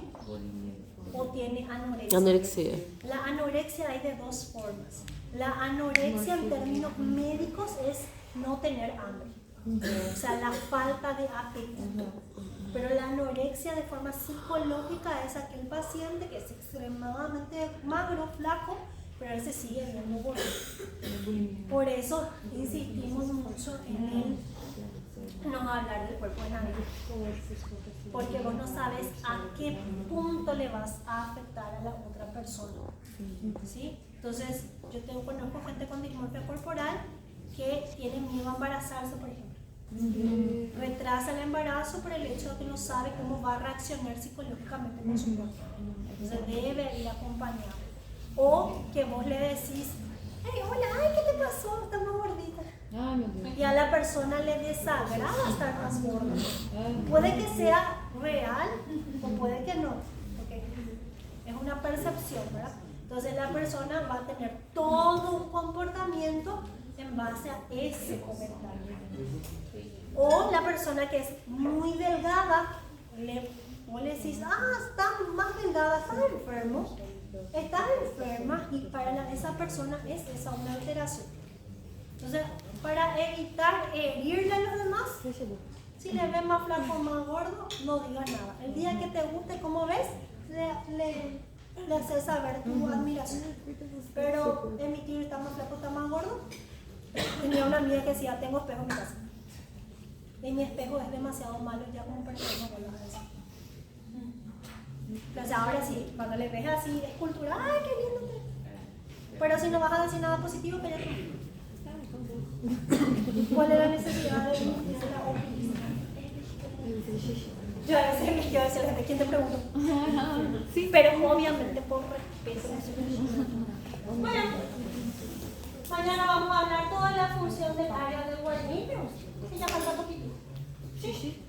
o tiene anorexia. Anorexia. La anorexia hay de dos formas. La anorexia en términos médicos es no tener hambre. O sea, la falta de apetito. Pero la anorexia de forma psicológica es aquel paciente que es extremadamente magro, flaco, pero él se sigue viendo gordo. Por eso insistimos mucho en el no hablar del cuerpo de nadie. Porque vos no sabes a qué punto le vas a afectar a la otra persona. ¿Sí? Entonces, yo conozco gente con dismorfia corporal que tiene miedo a embarazarse, por ejemplo. Retrasa el embarazo por el hecho de que no sabe cómo va a reaccionar psicológicamente con su cuerpo. Entonces debe ir acompañado. O que vos le decís, hey, hola, ay, ¿qué te pasó? Estás más gordita. Y a la persona le desagrada estar más gorda. Puede que sea real o puede que no, porque es una percepción, ¿verdad? Entonces la persona va a tener todo un comportamiento en base a ese comentario. O la persona que es muy delgada, vos le decís, está más delgada, está enfermo, está enferma, y para esa persona es esa una alteración. Entonces, para evitar herirle a los demás, si le ves más flaco o más gordo, no digas nada. El día que te guste, como ves, le hace saber tu admiración. Pero emitir está más flaco, está más gordo. Tenía una amiga que decía, tengo espejo en mi casa. Y mi espejo es demasiado malo ya como para que no vuelvas a decir. O sea, ahora sí, cuando le ves así, es cultural, ¡ay, qué lindo! Pero si no vas a decir nada positivo, cállate. ¿Cuál es la necesidad de la opinión? Yo a veces les quiero decir a la gente, ¿quién te preguntó? Sí, pero obviamente por respeto. Bueno, mañana vamos a hablar toda la función del área de Wernicke, que ya falta poquito. Sí.